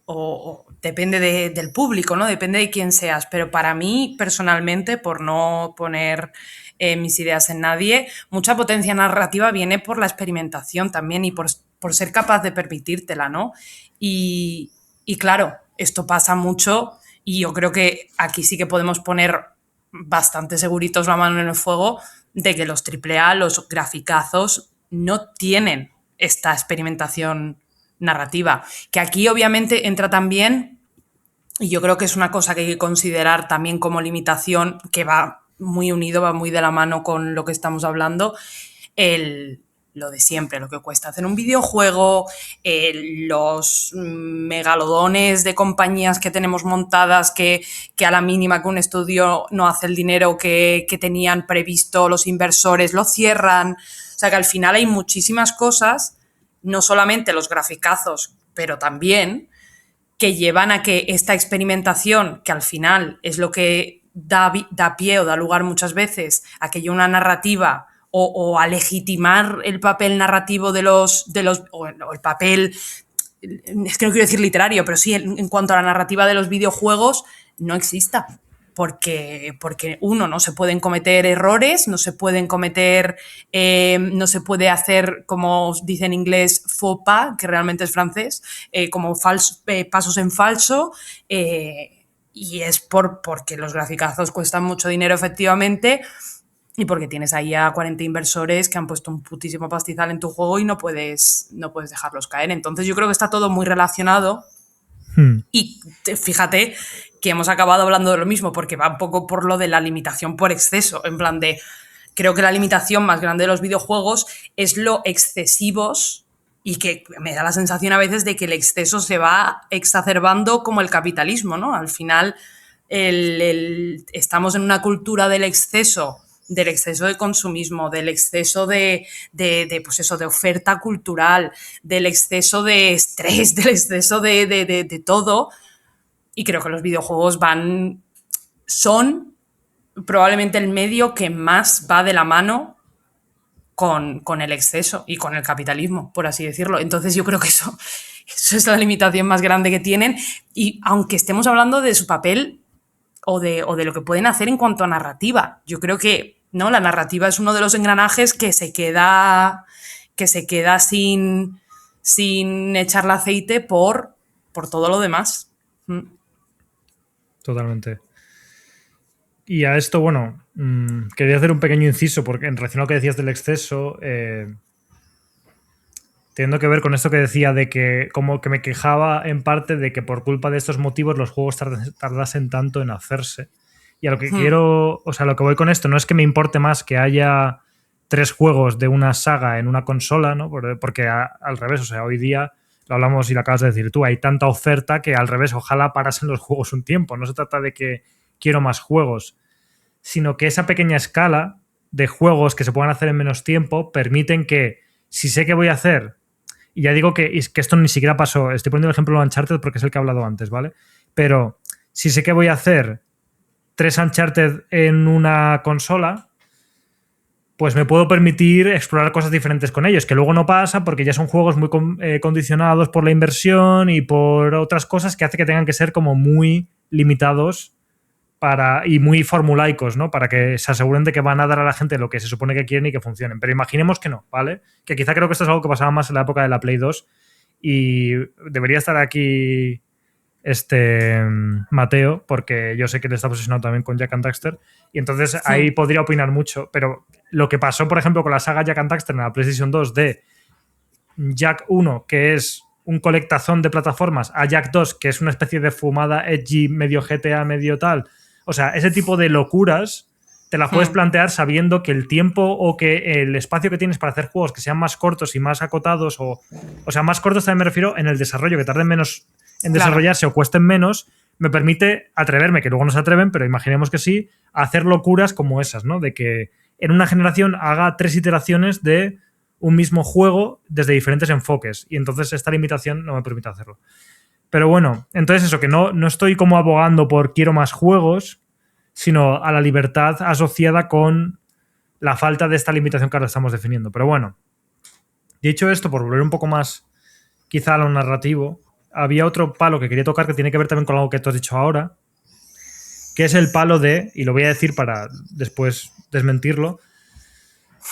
[SPEAKER 2] o depende del público, ¿no? Depende de quién seas. Pero para mí, personalmente, por no poner mis ideas en nadie, mucha potencia narrativa viene por la experimentación también y por ser capaz de permitírtela, ¿no? Y claro, esto pasa mucho y yo creo que aquí sí que podemos poner bastante seguritos la mano en el fuego de que los AAA, los graficazos, no tienen esta experimentación narrativa. Que aquí obviamente entra también, y yo creo que es una cosa que hay que considerar también como limitación, que va muy unido, va muy de la mano con lo que estamos hablando, lo de siempre, lo que cuesta hacer un videojuego, los megalodones de compañías que tenemos montadas que a la mínima que un estudio no hace el dinero que tenían previsto los inversores, lo cierran. O sea que al final hay muchísimas cosas, no solamente los graficazos, pero también que llevan a que esta experimentación, que al final es lo que da pie o da lugar muchas veces a que haya una narrativa o a legitimar el papel narrativo o el papel, es que no quiero decir literario, pero sí en cuanto a la narrativa de los videojuegos, no exista. porque uno, no se pueden cometer errores, no se pueden cometer, no se puede hacer, como dice en inglés, faux pas, que realmente es francés, como pasos en falso, y es porque los graficazos cuestan mucho dinero efectivamente y porque tienes ahí a 40 inversores que han puesto un putísimo pastizal en tu juego y no puedes dejarlos caer. Entonces yo creo que está todo muy relacionado. Y fíjate que hemos acabado hablando de lo mismo porque va un poco por lo de la limitación por exceso, en plan de, creo que la limitación más grande de los videojuegos es lo excesivos y que me da la sensación a veces de que el exceso se va exacerbando como el capitalismo, ¿no? Al final estamos en una cultura del exceso de consumismo, del exceso pues eso, de oferta cultural, del exceso de estrés, del exceso de todo. Y creo que los videojuegos son probablemente el medio que más va de la mano con el exceso y con el capitalismo, por así decirlo. Entonces yo creo que eso es la limitación más grande que tienen. Y aunque estemos hablando de su papel o de lo que pueden hacer en cuanto a narrativa, yo creo que ¿no? La narrativa es uno de los engranajes que se queda sin echarle aceite por todo lo demás.
[SPEAKER 1] Totalmente. Y a esto, bueno, quería hacer un pequeño inciso porque en relación a lo que decías del exceso, teniendo que ver con esto que decía de que como que me quejaba en parte de que por culpa de estos motivos los juegos tardasen tanto en hacerse. Y a lo que quiero, o sea, lo que voy con esto no es que me importe más que haya 3 juegos de una saga en una consola, ¿no? Porque al revés, o sea, hoy día lo hablamos y lo acabas de decir tú, hay tanta oferta que al revés, ojalá parasen los juegos un tiempo. No se trata de que quiero más juegos, sino que esa pequeña escala de juegos que se puedan hacer en menos tiempo permiten que, si sé que voy a hacer, y ya digo que esto ni siquiera pasó, estoy poniendo el ejemplo de Uncharted porque es el que he hablado antes, ¿vale? Pero si sé que voy a hacer 3 Uncharted en una consola, pues me puedo permitir explorar cosas diferentes con ellos, que luego no pasa porque ya son juegos muy condicionados por la inversión y por otras cosas que hace que tengan que ser como muy limitados y muy formulaicos, ¿no? Para que se aseguren de que van a dar a la gente lo que se supone que quieren y que funcionen. Pero imaginemos que no, ¿vale? Que quizá creo que esto es algo que pasaba más en la época de la Play 2 y debería estar aquí Mateo, porque yo sé que él está obsesionado también con Jak and Daxter y entonces ahí podría opinar mucho, pero lo que pasó, por ejemplo, con la saga Jak and Daxter en la PlayStation 2 de Jak 1, que es un colectazón de plataformas, a Jak 2, que es una especie de fumada edgy, medio GTA, medio tal. O sea, ese tipo de locuras te las puedes plantear sabiendo que el tiempo o que el espacio que tienes para hacer juegos que sean más cortos y más acotados, o sea, más cortos también me refiero en el desarrollo, que tarden menos en desarrollarse o cuesten menos, me permite atreverme, que luego no se atreven, pero imaginemos que sí, a hacer locuras como esas, ¿no? De que en una generación haga 3 iteraciones de un mismo juego desde diferentes enfoques. Y entonces esta limitación no me permite hacerlo. Pero bueno, entonces eso, que no estoy como abogando por quiero más juegos, sino a la libertad asociada con la falta de esta limitación que ahora estamos definiendo. Pero bueno, dicho esto, por volver un poco más quizá a lo narrativo, había otro palo que quería tocar que tiene que ver también con algo que tú has dicho ahora, que es el palo de, y lo voy a decir para después desmentirlo,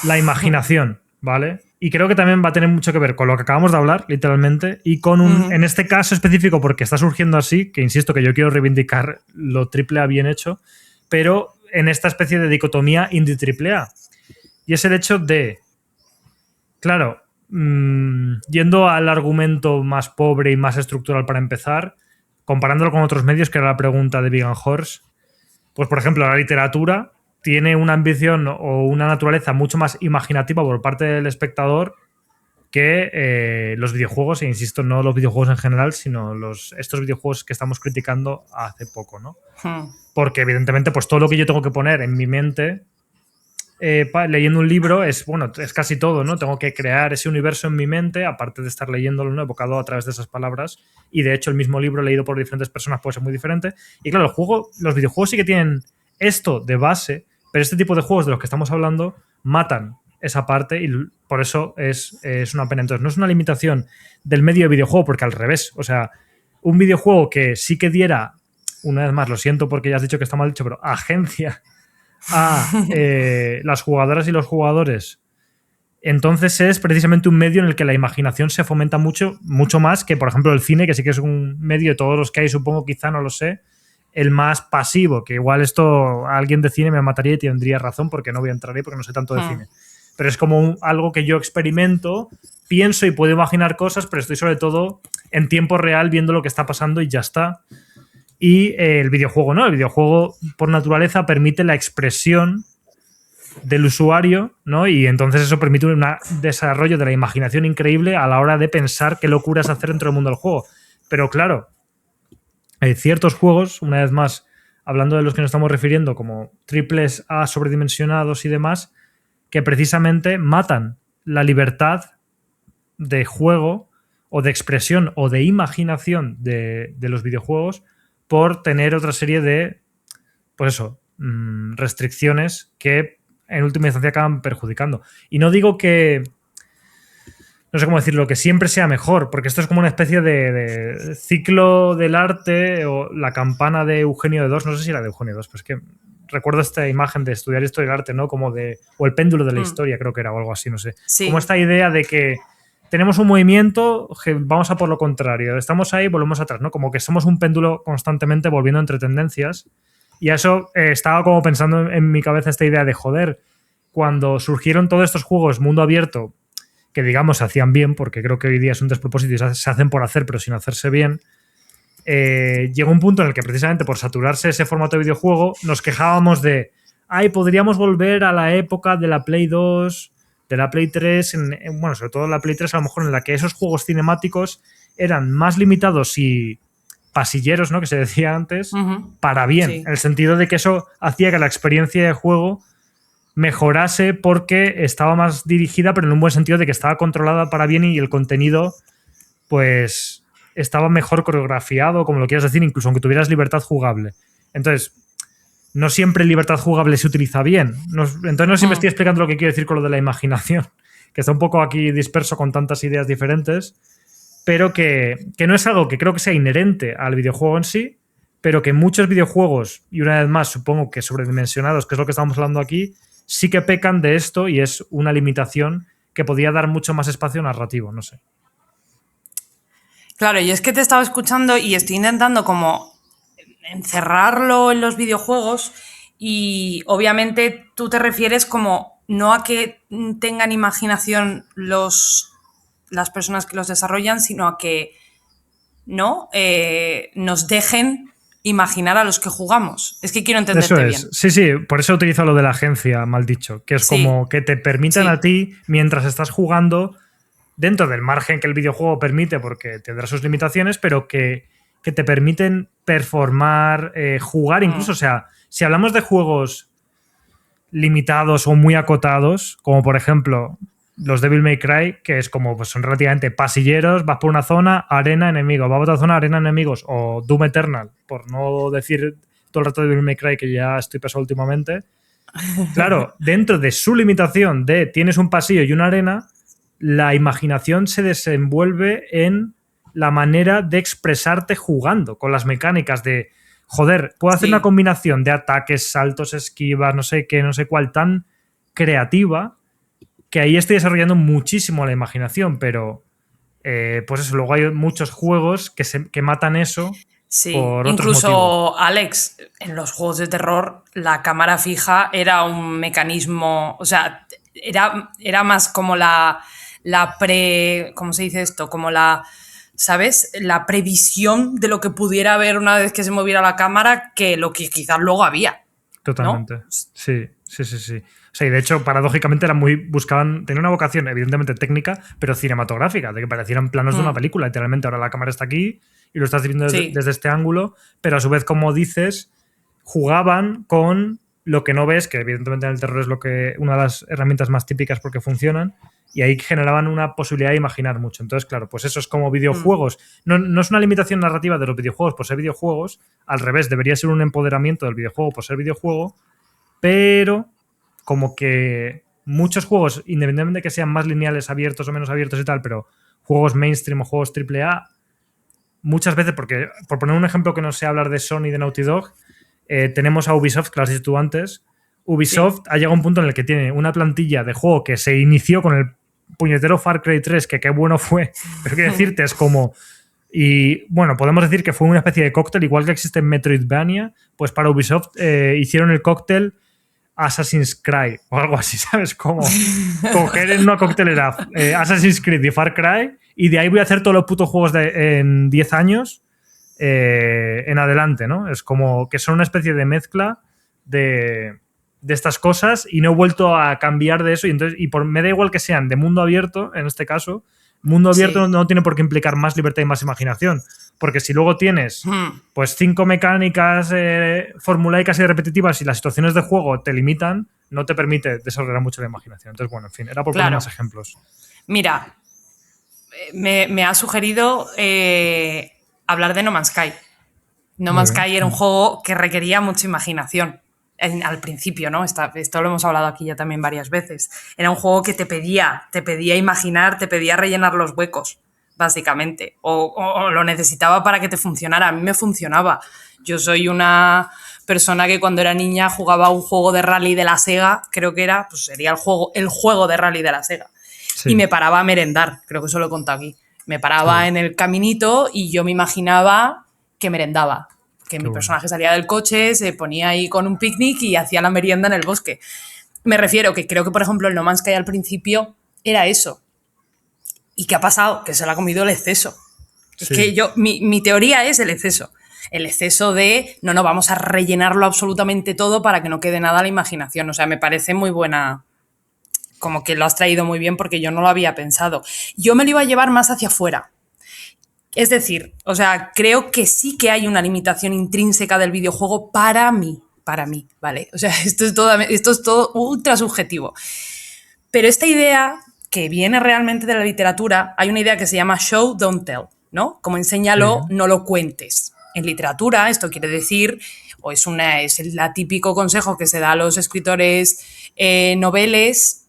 [SPEAKER 1] la imaginación, ¿vale? Y creo que también va a tener mucho que ver con lo que acabamos de hablar, literalmente, y con en este caso específico, porque está surgiendo así, que insisto que yo quiero reivindicar lo triple A bien hecho, pero en esta especie de dicotomía indie triple A. Y es el hecho de, claro, yendo al argumento más pobre y más estructural para empezar, comparándolo con otros medios, que era la pregunta de Vegan Horse, pues por ejemplo, la literatura tiene una ambición o una naturaleza mucho más imaginativa por parte del espectador que los videojuegos, e insisto, no los videojuegos en general, sino estos videojuegos que estamos criticando hace poco, ¿no? Porque evidentemente pues todo lo que yo tengo que poner en mi mente leyendo un libro es casi todo, ¿no? Tengo que crear ese universo en mi mente, aparte de estar leyéndolo, ¿no? Evocado a través de esas palabras, y de hecho el mismo libro leído por diferentes personas puede ser muy diferente. Y claro, los videojuegos sí que tienen esto de base, pero este tipo de juegos de los que estamos hablando matan esa parte y por eso es una pena. Entonces no es una limitación del medio de videojuego, porque al revés, o sea, un videojuego que sí que diera una vez más, lo siento porque ya has dicho que está mal dicho, pero agencia a las jugadoras y los jugadores, entonces es precisamente un medio en el que la imaginación se fomenta mucho, mucho más que, por ejemplo, el cine, que sí que es un medio de todos los que hay, supongo, quizá, no lo sé, el más pasivo, que igual esto alguien de cine me mataría y tendría razón porque no voy a entrar ahí porque no sé tanto de cine. Pero es como algo que yo experimento, pienso y puedo imaginar cosas, pero estoy sobre todo en tiempo real viendo lo que está pasando y ya está. Y el videojuego no, el videojuego por naturaleza permite la expresión del usuario, ¿no? Y entonces eso permite un desarrollo de la imaginación increíble a la hora de pensar qué locuras hacer dentro del mundo del juego. Pero claro, hay ciertos juegos, una vez más, hablando de los que nos estamos refiriendo, como triples A sobredimensionados y demás, que precisamente matan la libertad de juego o de expresión o de imaginación de los videojuegos por tener otra serie de, pues eso, restricciones que en última instancia acaban perjudicando. Y no digo que, no sé cómo decirlo, que siempre sea mejor, porque esto es como una especie de ciclo del arte o la campana de Eugenio de Dos, no sé si era de Eugenio de Dos, pero es que recuerdo esta imagen de estudiar historia del arte, ¿no? Como de, o el péndulo de la historia, creo que era, o algo así, no sé.
[SPEAKER 2] Sí.
[SPEAKER 1] Como esta idea de que tenemos un movimiento, vamos a por lo contrario, estamos ahí, volvemos atrás, ¿no? Como que somos un péndulo constantemente volviendo entre tendencias. Y a eso estaba como pensando en mi cabeza esta idea de, joder, cuando surgieron todos estos juegos mundo abierto, que digamos se hacían bien, porque creo que hoy día es un despropósito y se hacen por hacer, pero sin hacerse bien, llegó un punto en el que precisamente por saturarse ese formato de videojuego nos quejábamos de, ay, podríamos volver a la época de la Play 2, de la Play 3, bueno, sobre todo la Play 3 a lo mejor en la que esos juegos cinemáticos eran más limitados y pasilleros, ¿no? Que se decía antes, para bien, sí. En el sentido de que eso hacía que la experiencia de juego mejorase porque estaba más dirigida, pero en un buen sentido de que estaba controlada para bien y el contenido, pues, estaba mejor coreografiado, como lo quieras decir, incluso aunque tuvieras libertad jugable. Entonces, no siempre libertad jugable se utiliza bien. Entonces, no sé si me estoy explicando lo que quiero decir con lo de la imaginación, que está un poco aquí disperso con tantas ideas diferentes, pero que no es algo que creo que sea inherente al videojuego en sí, pero que muchos videojuegos, y una vez más supongo que sobredimensionados, que es lo que estamos hablando aquí, sí que pecan de esto y es una limitación que podía dar mucho más espacio narrativo, no sé.
[SPEAKER 2] Claro, yo es que te estaba escuchando y estoy intentando como encerrarlo en los videojuegos y obviamente tú te refieres como no a que tengan imaginación las personas que los desarrollan, sino a que ¿no? Nos dejen imaginar a los que jugamos. Es que quiero entenderte
[SPEAKER 1] eso es.
[SPEAKER 2] bien.
[SPEAKER 1] Sí, sí, por eso utilizo lo de la agencia, mal dicho, que es como que te permitan a ti, mientras estás jugando, dentro del margen que el videojuego permite, porque tendrá sus limitaciones, pero que te permiten performar, jugar incluso. O sea, si hablamos de juegos limitados o muy acotados, como por ejemplo los Devil May Cry, que es como, pues son relativamente pasilleros, vas por una zona, arena, enemigo, vas por otra zona, arena, enemigos, o Doom Eternal, por no decir todo el rato de Devil May Cry, que ya estoy pesado últimamente. Claro, dentro de su limitación de tienes un pasillo y una arena, la imaginación se desenvuelve en la manera de expresarte jugando, con las mecánicas de, joder, puedo hacer una combinación de ataques, saltos, esquivas, no sé qué, no sé cuál, tan creativa, que ahí estoy desarrollando muchísimo la imaginación, pero pues eso, luego hay muchos juegos que matan eso.
[SPEAKER 2] Sí,
[SPEAKER 1] por
[SPEAKER 2] incluso
[SPEAKER 1] motivos.
[SPEAKER 2] Alex, en los juegos de terror la cámara fija era un mecanismo, o sea, era más como la ¿cómo se dice esto? Como la, ¿sabes? La previsión de lo que pudiera haber una vez que se moviera la cámara que lo que quizás luego había.
[SPEAKER 1] Totalmente.
[SPEAKER 2] ¿No?
[SPEAKER 1] Sí. O sea, y de hecho, paradójicamente tenía una vocación, evidentemente técnica, pero cinematográfica, de que parecieran planos de una película. Literalmente, ahora la cámara está aquí y lo estás viendo desde este ángulo, pero a su vez, como dices, jugaban con lo que no ves, que evidentemente en el terror es una de las herramientas más típicas porque funcionan, y ahí generaban una posibilidad de imaginar mucho. Entonces, claro, pues eso es como videojuegos. No es una limitación narrativa de los videojuegos por ser videojuegos, al revés, debería ser un empoderamiento del videojuego por ser videojuego, pero como que muchos juegos, independientemente de que sean más lineales, abiertos o menos abiertos y tal, pero juegos mainstream o juegos AAA, muchas veces, porque por poner un ejemplo que no sé hablar de Sony y de Naughty Dog, tenemos a Ubisoft, que lo has dicho tú antes. Ubisoft ha llegado a un punto en el que tiene una plantilla de juego que se inició con el puñetero Far Cry 3, que qué bueno fue, pero quiero decirte, es como... Y bueno, podemos decir que fue una especie de cóctel, igual que existe en Metroidvania, pues para Ubisoft hicieron el cóctel Assassin's Creed o algo así, ¿sabes? Como coger en una coctelera Assassin's Creed y Far Cry y de ahí voy a hacer todos los putos juegos en 10 años en adelante, ¿no? Es como que son una especie de mezcla de estas cosas y no he vuelto a cambiar de eso me da igual que sean de mundo abierto, en este caso. Mundo abierto no tiene por qué implicar más libertad y más imaginación. Porque si luego tienes pues 5 mecánicas formulaicas y repetitivas y las situaciones de juego te limitan, no te permite desarrollar mucho la imaginación. Entonces, bueno, en fin, era por poner más ejemplos.
[SPEAKER 2] Mira, me ha sugerido hablar de No Man's Sky. No Man's Sky era un juego que requería mucha imaginación. Al principio, ¿no? Esto lo hemos hablado aquí ya también varias veces. Era un juego que te pedía imaginar, te pedía rellenar los huecos, básicamente. O lo necesitaba para que te funcionara. A mí me funcionaba. Yo soy una persona que cuando era niña jugaba un juego de rally de la Sega, creo que era, pues sería el juego de rally de la Sega. Sí. Y me paraba a merendar, creo que eso lo he contado aquí. Me paraba en el caminito y yo me imaginaba que merendaba. Que mi personaje salía del coche, se ponía ahí con un picnic y hacía la merienda en el bosque. Me refiero que creo que, por ejemplo, el No Man's Sky al principio era eso. ¿Y qué ha pasado? Que se lo ha comido el exceso. Sí. Es que mi teoría es el exceso. El exceso de, no, vamos a rellenarlo absolutamente todo para que no quede nada a la imaginación. O sea, me parece muy buena... Como que lo has traído muy bien porque yo no lo había pensado. Yo me lo iba a llevar más hacia afuera. Es decir, o sea, creo que sí que hay una limitación intrínseca del videojuego para mí, ¿vale? O sea, esto es todo ultra subjetivo. Pero esta idea, que viene realmente de la literatura, hay una idea que se llama show, don't tell, ¿no? Como enséñalo, no lo cuentes. En literatura, esto quiere decir, o es el típico consejo que se da a los escritores noveles.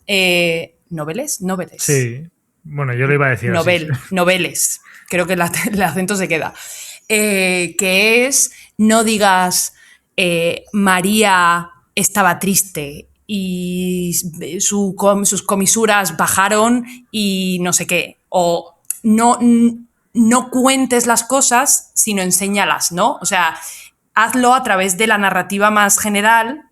[SPEAKER 2] ¿Noveles?
[SPEAKER 1] Sí, bueno, yo lo iba a decir
[SPEAKER 2] Noveles. Creo que el acento se queda. Que es, no digas María estaba triste y sus comisuras bajaron y no sé qué. O no cuentes las cosas, sino enséñalas, ¿no? O sea, hazlo a través de la narrativa más general,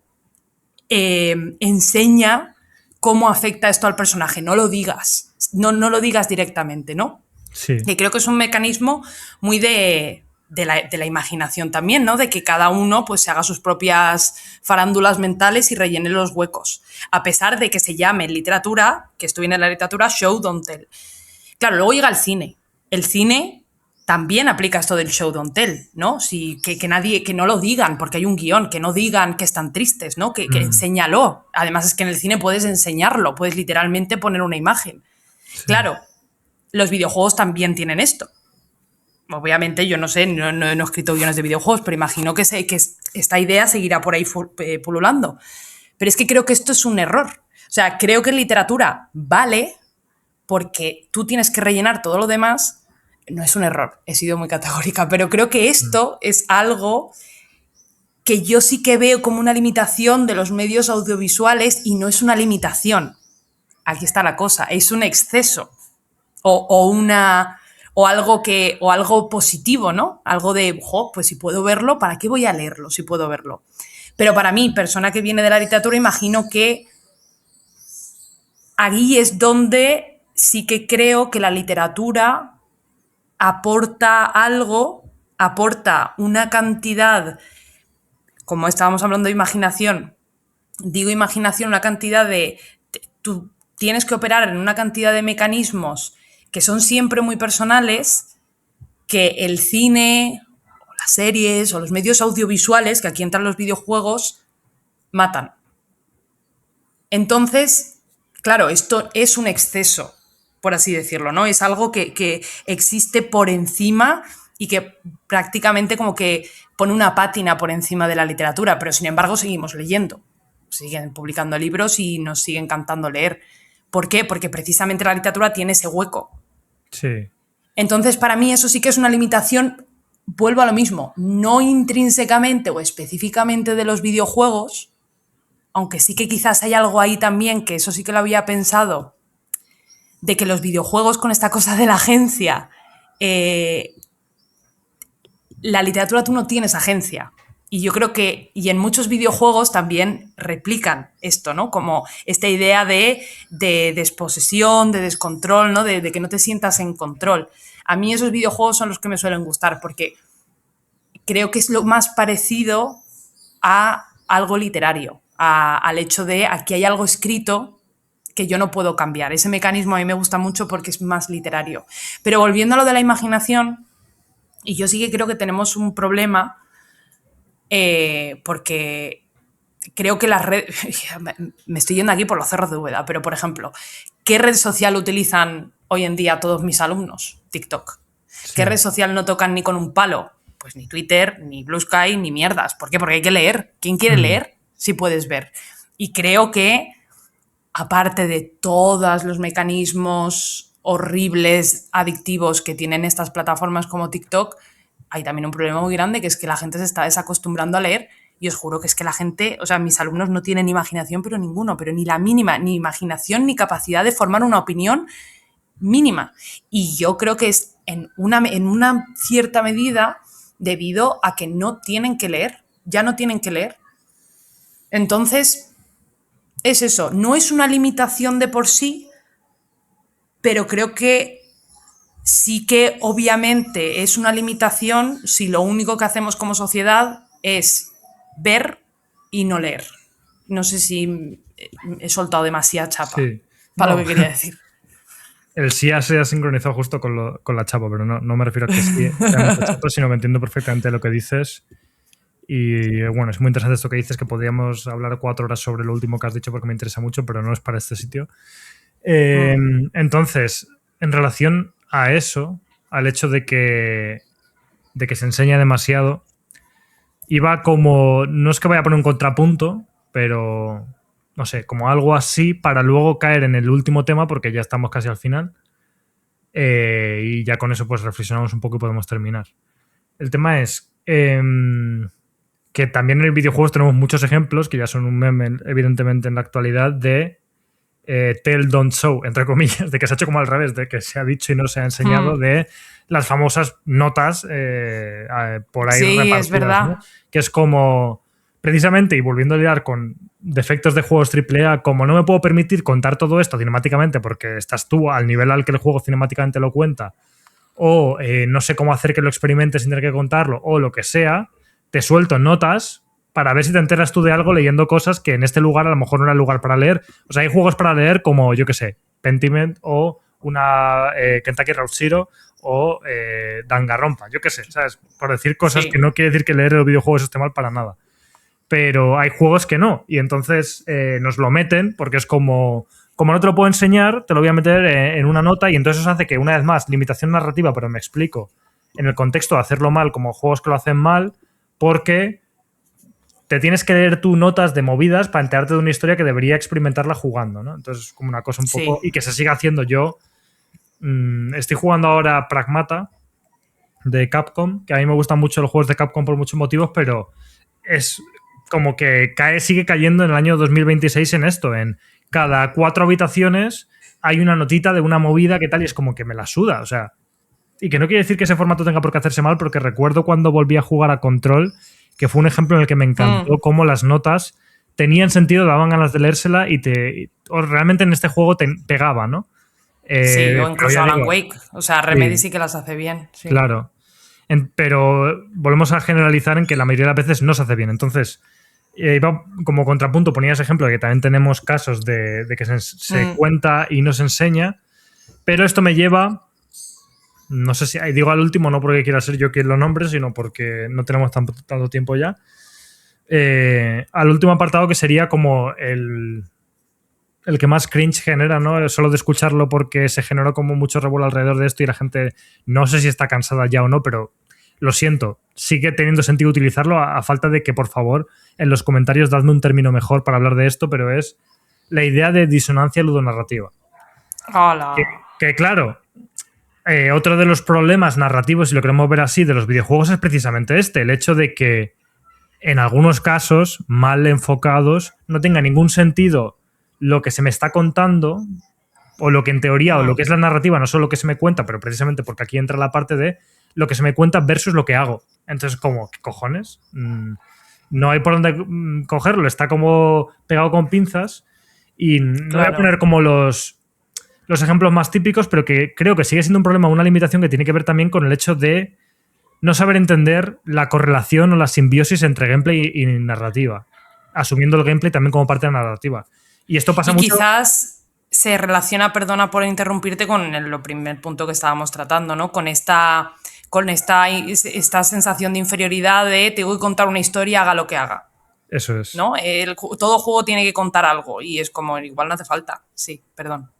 [SPEAKER 2] enseña cómo afecta esto al personaje, no lo digas, no lo digas directamente, ¿no?
[SPEAKER 1] Sí.
[SPEAKER 2] Y creo que es un mecanismo muy de la imaginación también, ¿no? De que cada uno pues se haga sus propias farándulas mentales y rellene los huecos. A pesar de que se llame en literatura, que esto viene de la literatura, show, don't tell. Claro, luego llega el cine. El cine también aplica esto del show, don't tell, ¿no? Que no lo digan, porque hay un guión, que no digan que están tristes, ¿no? Que enséñalo. Además es que en el cine puedes enseñarlo, puedes literalmente poner una imagen. Sí. Claro, los videojuegos también tienen esto. Obviamente, yo no sé, no he escrito guiones de videojuegos, pero imagino que esta idea seguirá por ahí pululando. Pero es que creo que esto es un error. O sea, creo que en literatura vale porque tú tienes que rellenar todo lo demás. No es un error, he sido muy categórica, pero creo que esto es algo que yo sí que veo como una limitación de los medios audiovisuales y no es una limitación. Aquí está la cosa, es un exceso. O algo positivo, ¿no? Algo de, pues si puedo verlo, ¿para qué voy a leerlo si puedo verlo? Pero para mí, persona que viene de la literatura, imagino que ahí es donde sí que creo que la literatura aporta algo, aporta una cantidad, como estábamos hablando de imaginación, digo imaginación, una cantidad de... Tú tienes que operar en una cantidad de mecanismos que son siempre muy personales, que el cine, o las series, o los medios audiovisuales, que aquí entran los videojuegos, matan. Entonces, claro, esto es un exceso, por así decirlo, ¿no? Es algo que existe por encima y que prácticamente como que pone una pátina por encima de la literatura, pero sin embargo seguimos leyendo. Siguen publicando libros y nos siguen encantando leer. ¿Por qué? Porque precisamente la literatura tiene ese hueco.
[SPEAKER 1] Sí.
[SPEAKER 2] Entonces, para mí eso sí que es una limitación, vuelvo a lo mismo, no intrínsecamente o específicamente de los videojuegos, aunque sí que quizás hay algo ahí también, que eso sí que lo había pensado, de que los videojuegos con esta cosa de la agencia, la literatura tú no tienes agencia. Y yo creo que, y en muchos videojuegos también replican esto, ¿no? Como esta idea de desposesión, de descontrol, ¿no? De que no te sientas en control. A mí esos videojuegos son los que me suelen gustar porque creo que es lo más parecido a algo literario, al hecho de aquí hay algo escrito que yo no puedo cambiar. Ese mecanismo a mí me gusta mucho porque es más literario. Pero volviendo a lo de la imaginación, y yo sí que creo que tenemos un problema porque creo que las redes... Me estoy yendo aquí por los cerros de Úbeda, pero por ejemplo, ¿qué red social utilizan hoy en día todos mis alumnos? TikTok.
[SPEAKER 1] Sí.
[SPEAKER 2] ¿Qué red social no tocan ni con un palo? Pues ni Twitter, ni Blue Sky, ni mierdas. ¿Por qué? Porque hay que leer. ¿Quién quiere leer si puedes ver? Y creo que, aparte de todos los mecanismos horribles, adictivos que tienen estas plataformas como TikTok, hay también un problema muy grande, que es que la gente se está desacostumbrando a leer. Y os juro que es que la gente, o sea, mis alumnos no tienen imaginación, pero ninguno, pero ni la mínima, ni imaginación, ni capacidad de formar una opinión mínima. Y yo creo que es en una cierta medida debido a que no tienen que leer, ya no tienen que leer. Entonces, es eso, no es una limitación de por sí, pero creo que sí que obviamente es una limitación si lo único que hacemos como sociedad es ver y no leer. No sé si he soltado demasiada chapa para lo que quería decir.
[SPEAKER 1] El sí se ha sincronizado justo con la chapa, pero no me refiero a que sí sea mucha chapa, sino que entiendo perfectamente lo que dices. Y bueno, es muy interesante esto que dices, que podríamos hablar 4 horas sobre lo último que has dicho porque me interesa mucho, pero no es para este sitio. Entonces, en relación a eso, al hecho de que se enseña demasiado, iba como, no es que vaya a poner un contrapunto, pero no sé, como algo así para luego caer en el último tema porque ya estamos casi al final y ya con eso pues reflexionamos un poco y podemos terminar. El tema es que también en el videojuegos tenemos muchos ejemplos que ya son un meme evidentemente en la actualidad de tell, don't show, entre comillas, de que se ha hecho como al revés, de que se ha dicho y no se ha enseñado, de las famosas notas por ahí repartidas.
[SPEAKER 2] Es verdad.
[SPEAKER 1] ¿no? Que es como, precisamente, y volviendo a lidiar con defectos de juegos AAA, como no me puedo permitir contar todo esto cinemáticamente porque estás tú al nivel al que el juego cinemáticamente lo cuenta, o no sé cómo hacer que lo experimentes sin tener que contarlo, o lo que sea, te suelto notas para ver si te enteras tú de algo leyendo cosas que en este lugar a lo mejor no era el lugar para leer. O sea, hay juegos para leer como, yo qué sé, Pentiment o una Kentucky Route Zero o Danganronpa, yo qué sé, ¿sabes? Por decir cosas que no quiere decir que leer los videojuegos esté mal para nada. Pero hay juegos que no, y entonces nos lo meten porque es como no te lo puedo enseñar, te lo voy a meter en una nota y entonces eso hace que, una vez más, limitación narrativa, pero me explico, en el contexto de hacerlo mal como juegos que lo hacen mal, porque te tienes que leer tú notas de movidas para enterarte de una historia que debería experimentarla jugando, ¿no? Entonces es como una cosa un poco... Y que se siga haciendo yo. Estoy jugando ahora Pragmata de Capcom, que a mí me gustan mucho los juegos de Capcom por muchos motivos, pero es como que sigue cayendo en el año 2026 en esto, en cada 4 habitaciones hay una notita de una movida que tal, y es como que me la suda, o sea... Y que no quiere decir que ese formato tenga por qué hacerse mal, porque recuerdo cuando volví a jugar a Control, que fue un ejemplo en el que me encantó cómo las notas tenían sentido, daban ganas de leérsela y realmente en este juego te pegaba, ¿no?
[SPEAKER 2] Sí, o incluso Alan Wake. O sea, Remedy sí que las hace bien. Sí.
[SPEAKER 1] Claro. Pero volvemos a generalizar en que la mayoría de las veces no se hace bien. Entonces, como contrapunto ponía ese ejemplo de que también tenemos casos de que se cuenta y no se enseña, pero esto me lleva... No sé si digo al último, no porque quiera ser yo quien lo nombre, sino porque no tenemos tanto tiempo ya. Al último apartado, que sería como el que más cringe genera, ¿no? Solo de escucharlo, porque se generó como mucho revuelo alrededor de esto y la gente no sé si está cansada ya o no, pero lo siento, sigue teniendo sentido utilizarlo a falta de que, por favor, en los comentarios dadme un término mejor para hablar de esto, pero es la idea de disonancia ludonarrativa.
[SPEAKER 2] ¡Hola!
[SPEAKER 1] Que claro... Otro de los problemas narrativos, si lo queremos ver así, de los videojuegos es precisamente el hecho de que en algunos casos, mal enfocados, no tenga ningún sentido lo que se me está contando, o lo que en teoría, o lo que es la narrativa, no solo lo que se me cuenta, pero precisamente porque aquí entra la parte de lo que se me cuenta versus lo que hago. Entonces, como, ¿qué cojones? No hay por dónde cogerlo, está como pegado con pinzas. Y no voy a
[SPEAKER 2] Claro.
[SPEAKER 1] poner como los ejemplos más típicos, pero que creo que sigue siendo un problema, una limitación que tiene que ver también con el hecho de no saber entender la correlación o la simbiosis entre gameplay y narrativa, asumiendo el gameplay también como parte de la narrativa. Y esto pasa
[SPEAKER 2] Y
[SPEAKER 1] mucho.
[SPEAKER 2] quizás se relaciona, perdona por interrumpirte, con lo primer punto que estábamos tratando, ¿no? Con esta sensación de inferioridad de tengo que contar una historia, haga lo que haga.
[SPEAKER 1] Eso es.
[SPEAKER 2] ¿No? Todo juego tiene que contar algo y es como, igual no hace falta. Sí, perdón.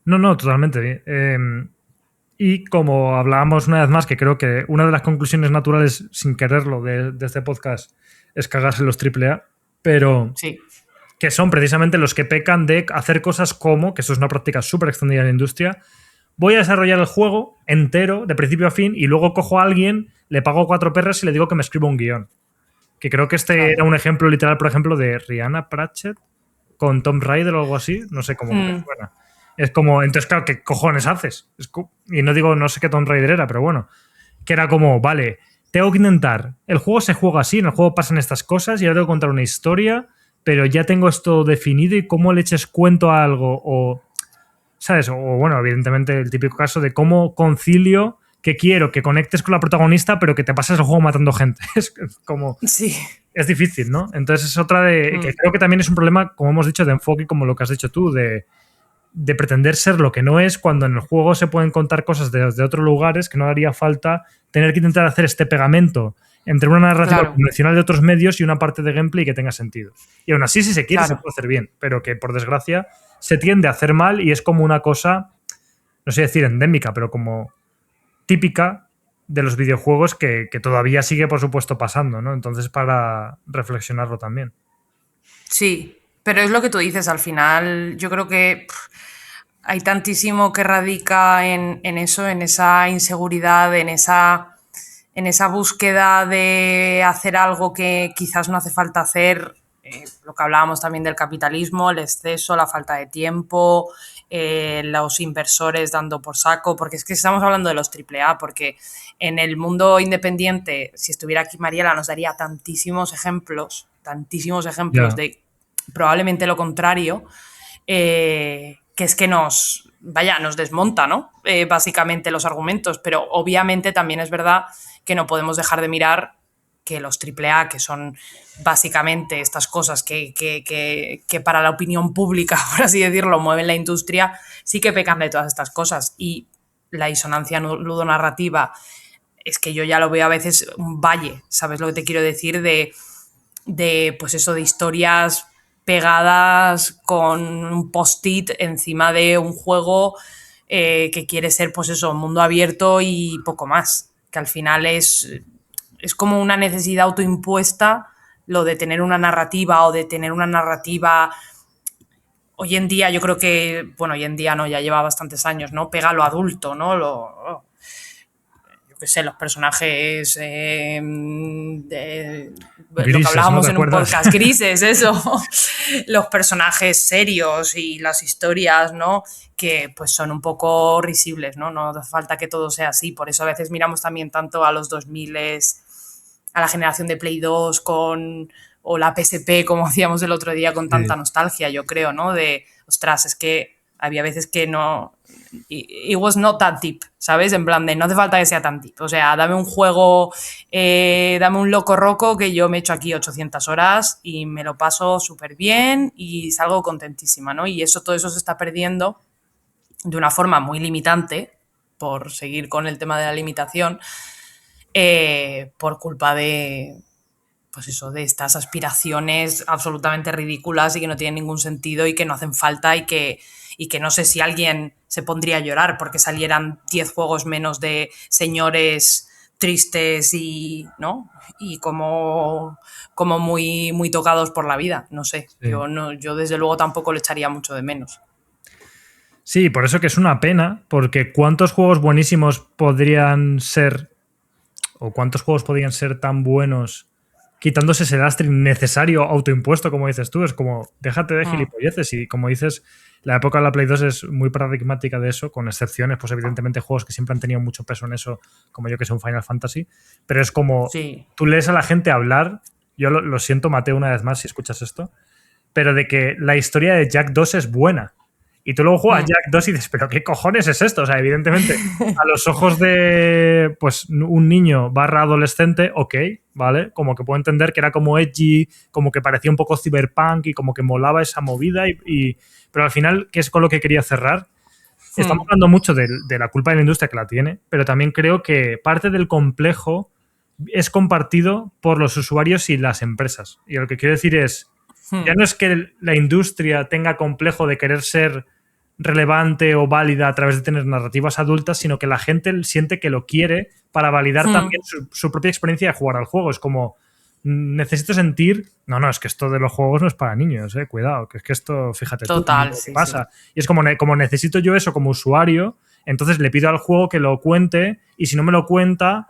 [SPEAKER 1] No, totalmente. Y como hablábamos una vez más, que creo que una de las conclusiones naturales, sin quererlo, de este podcast es cagarse los AAA, pero
[SPEAKER 2] Sí.
[SPEAKER 1] que son precisamente los que pecan de hacer cosas como, que eso es una práctica súper extendida en la industria, voy a desarrollar el juego entero, de principio a fin, y luego cojo a alguien, le pago 4 perras y le digo que me escriba un guión. Que creo que este era
[SPEAKER 2] Claro.
[SPEAKER 1] un ejemplo literal, por ejemplo, de Rihanna Pratchett con Tomb Raider o algo así. No sé cómo me suena. Es como, entonces, claro, ¿qué cojones haces? Y no digo, no sé qué Tomb Raider era, pero bueno. Que era como, vale, tengo que intentar. El juego se juega así, en el juego pasan estas cosas y ahora tengo que contar una historia, pero ya tengo esto definido y cómo le eches cuento a algo o, ¿sabes? O bueno, evidentemente el típico caso de cómo concilio que quiero que conectes con la protagonista, pero que te pases el juego matando gente. Es como,
[SPEAKER 2] Sí.
[SPEAKER 1] es difícil, ¿no? Entonces es otra de, que creo que también es un problema, como hemos dicho, de enfoque, como lo que has dicho tú, de pretender ser lo que no es, cuando en el juego se pueden contar cosas de otros lugares, que no haría falta tener que intentar hacer este pegamento entre una narrativa
[SPEAKER 2] Claro.
[SPEAKER 1] convencional de otros medios y una parte de gameplay que tenga sentido. Y aún así, si se quiere, se
[SPEAKER 2] Claro.
[SPEAKER 1] puede hacer bien, pero que por desgracia se tiende a hacer mal y es como una cosa, no sé decir endémica, pero como típica de los videojuegos que todavía sigue, por supuesto, pasando, ¿no? Entonces, para reflexionarlo también.
[SPEAKER 2] Sí, pero es lo que tú dices, al final yo creo que hay tantísimo que radica en eso, en esa inseguridad, en esa búsqueda de hacer algo que quizás no hace falta hacer, lo que hablábamos también del capitalismo, el exceso, la falta de tiempo, los inversores dando por saco, porque es que estamos hablando de los AAA, porque en el mundo independiente, si estuviera aquí Mariela, nos daría tantísimos ejemplos
[SPEAKER 1] Ya.
[SPEAKER 2] de probablemente lo contrario, que es que nos desmonta, ¿no? Básicamente los argumentos, pero obviamente también es verdad que no podemos dejar de mirar que los AAA, que son básicamente estas cosas que para la opinión pública, por así decirlo, mueven la industria, sí que pecan de todas estas cosas. Y la disonancia ludonarrativa es que yo ya lo veo a veces un valle, ¿sabes lo que te quiero decir? Pues eso, de historias pegadas con un post-it encima de un juego que quiere ser, pues eso, mundo abierto y poco más. Que al final es como una necesidad autoimpuesta lo de tener una narrativa o de tener una narrativa. Hoy en día yo creo que, bueno, hoy en día no, ya lleva bastantes años, ¿no? Pega lo adulto, ¿no? Yo qué sé, los personajes lo que
[SPEAKER 1] Grises, ¿no? ¿Te
[SPEAKER 2] hablábamos en un
[SPEAKER 1] acuerdas?
[SPEAKER 2] podcast, grises, eso, los personajes serios y las historias, ¿no? Que pues son un poco risibles, ¿no? No hace falta que todo sea así, por eso a veces miramos también tanto a los 2000, a la generación de Play 2 o la PSP, como hacíamos el otro día, con tanta
[SPEAKER 1] Sí.
[SPEAKER 2] nostalgia, yo creo, ¿no? De, ostras, es que había veces que no, it was not that deep, ¿sabes? En plan de no hace falta que sea tan deep. O sea, dame un juego, dame un loco roco que yo me echo aquí 800 horas y me lo paso súper bien y salgo contentísima, ¿no? Y todo eso se está perdiendo de una forma muy limitante, por seguir con el tema de la limitación, por culpa de, pues eso, de estas aspiraciones absolutamente ridículas y que no tienen ningún sentido y que no hacen falta y que no sé si alguien se pondría a llorar porque salieran 10 juegos menos de señores tristes y, ¿no? Y como muy, muy tocados por la vida, no sé,
[SPEAKER 1] Sí.
[SPEAKER 2] yo desde luego tampoco le echaría mucho de menos.
[SPEAKER 1] Sí, por eso que es una pena, porque ¿cuántos juegos buenísimos podrían ser, o cuántos juegos podrían ser tan buenos quitándose ese lastre innecesario autoimpuesto, como dices tú? Es como, déjate de
[SPEAKER 2] Mm,
[SPEAKER 1] gilipolleces. Y como dices, la época de la Play 2 es muy paradigmática de eso, con excepciones, pues evidentemente juegos que siempre han tenido mucho peso en eso, como yo que sé, un Final Fantasy, pero es como,
[SPEAKER 2] sí.
[SPEAKER 1] tú lees a la gente hablar, yo lo siento, Mateo, una vez más, si escuchas esto, pero de que la historia de Jack 2 es buena. Y tú luego juegas
[SPEAKER 2] Mm.
[SPEAKER 1] Jack 2 y dices, ¿pero qué cojones es esto? O sea, evidentemente, a los ojos de pues un niño barra adolescente, ok, ¿vale? Como que puedo entender que era como edgy, como que parecía un poco cyberpunk y como que molaba esa movida. Pero al final, que es con lo que quería cerrar, estamos
[SPEAKER 2] Mm,
[SPEAKER 1] hablando mucho de la culpa de la industria que la tiene, pero también creo que parte del complejo es compartido por los usuarios y las empresas. Y lo que quiero decir es, ya
[SPEAKER 2] mm,
[SPEAKER 1] no es que la industria tenga complejo de querer ser relevante o válida a través de tener narrativas adultas, sino que la gente siente que lo quiere para validar también
[SPEAKER 2] mm.
[SPEAKER 1] su propia experiencia de jugar al juego. Es como, necesito sentir, no, es que esto de los juegos no es para niños, cuidado, que es que esto, fíjate tú, mira
[SPEAKER 2] Total,
[SPEAKER 1] lo que
[SPEAKER 2] sí, sí.
[SPEAKER 1] pasa. Y es como, como necesito yo eso como usuario, entonces le pido al juego que lo cuente y si no me lo cuenta,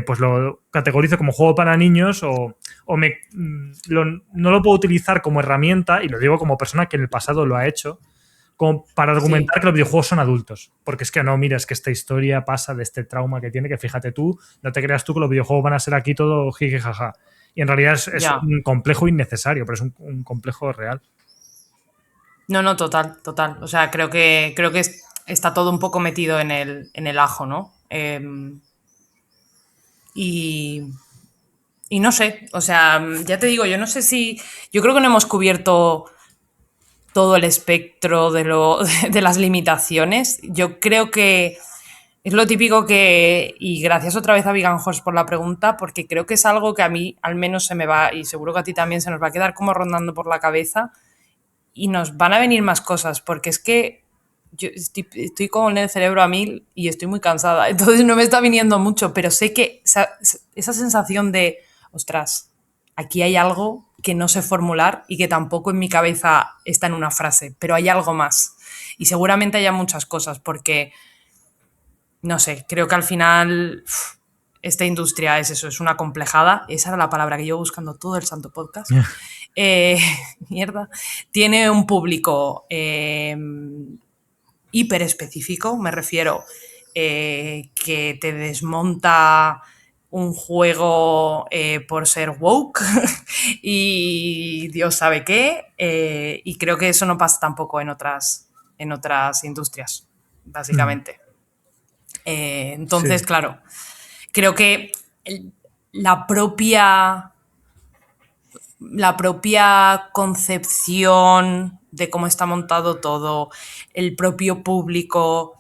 [SPEAKER 1] pues lo categorizo como juego para niños o no lo puedo utilizar como herramienta, y lo digo como persona que en el pasado lo ha hecho, como para
[SPEAKER 2] Sí,
[SPEAKER 1] argumentar que los videojuegos son adultos. Porque es que no, mira, es que esta historia pasa de este trauma que tiene, que fíjate tú, no te creas tú que los videojuegos van a ser aquí todo jiji jaja. Y en realidad es
[SPEAKER 2] ya.
[SPEAKER 1] un complejo innecesario, pero es un complejo real.
[SPEAKER 2] No, no, total, total. O sea, creo que está todo un poco metido en el ajo, ¿no? Y, y no sé, o sea, ya te digo, yo no sé si. Yo creo que no hemos cubierto todo el espectro de las limitaciones. Yo creo que es lo típico que, y gracias otra vez a Vegan Horse por la pregunta, porque creo que es algo que a mí al menos se me va, y seguro que a ti también se nos va a quedar como rondando por la cabeza, y nos van a venir más cosas, porque es que yo estoy con el cerebro a mil y estoy muy cansada, entonces no me está viniendo mucho, pero sé que esa sensación de, ostras, aquí hay algo que no sé formular y que tampoco en mi cabeza está en una frase, pero hay algo más. Y seguramente haya muchas cosas, porque, no sé, creo que al final esta industria es eso, es una complejada. Esa era la palabra que llevo buscando todo el santo podcast. Eh, mierda. Tiene un público hiper específico, me refiero, que te desmonta un juego por ser woke y Dios sabe qué, y creo que eso no pasa tampoco en otras industrias,
[SPEAKER 1] Mm,
[SPEAKER 2] básicamente. Entonces,
[SPEAKER 1] sí.
[SPEAKER 2] claro, creo que la propia, la propia concepción de cómo está montado todo, el propio público,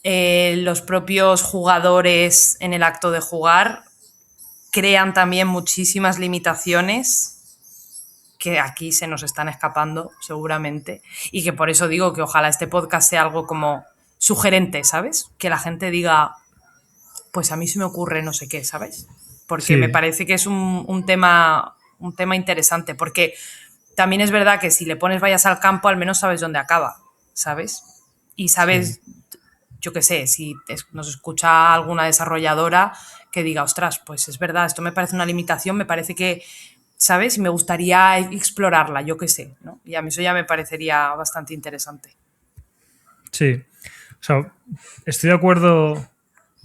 [SPEAKER 2] los propios jugadores en el acto de jugar, crean también muchísimas limitaciones que aquí se nos están escapando seguramente y que por eso digo que ojalá este podcast sea algo como sugerente, ¿sabes? Que la gente diga, pues a mí se me ocurre no sé qué, ¿sabes? Porque me
[SPEAKER 1] Sí.
[SPEAKER 2] parece que es un tema interesante, porque también es verdad que si le pones vayas al campo, al menos sabes dónde acaba, ¿sabes? Y
[SPEAKER 1] Sí.
[SPEAKER 2] sabes, yo qué sé, si nos escucha alguna desarrolladora que diga, ostras, pues es verdad, esto me parece una limitación, me parece que, ¿sabes? Y me gustaría explorarla, yo qué sé, ¿no? Y a mí eso ya me parecería bastante interesante.
[SPEAKER 1] Sí. O sea, estoy de acuerdo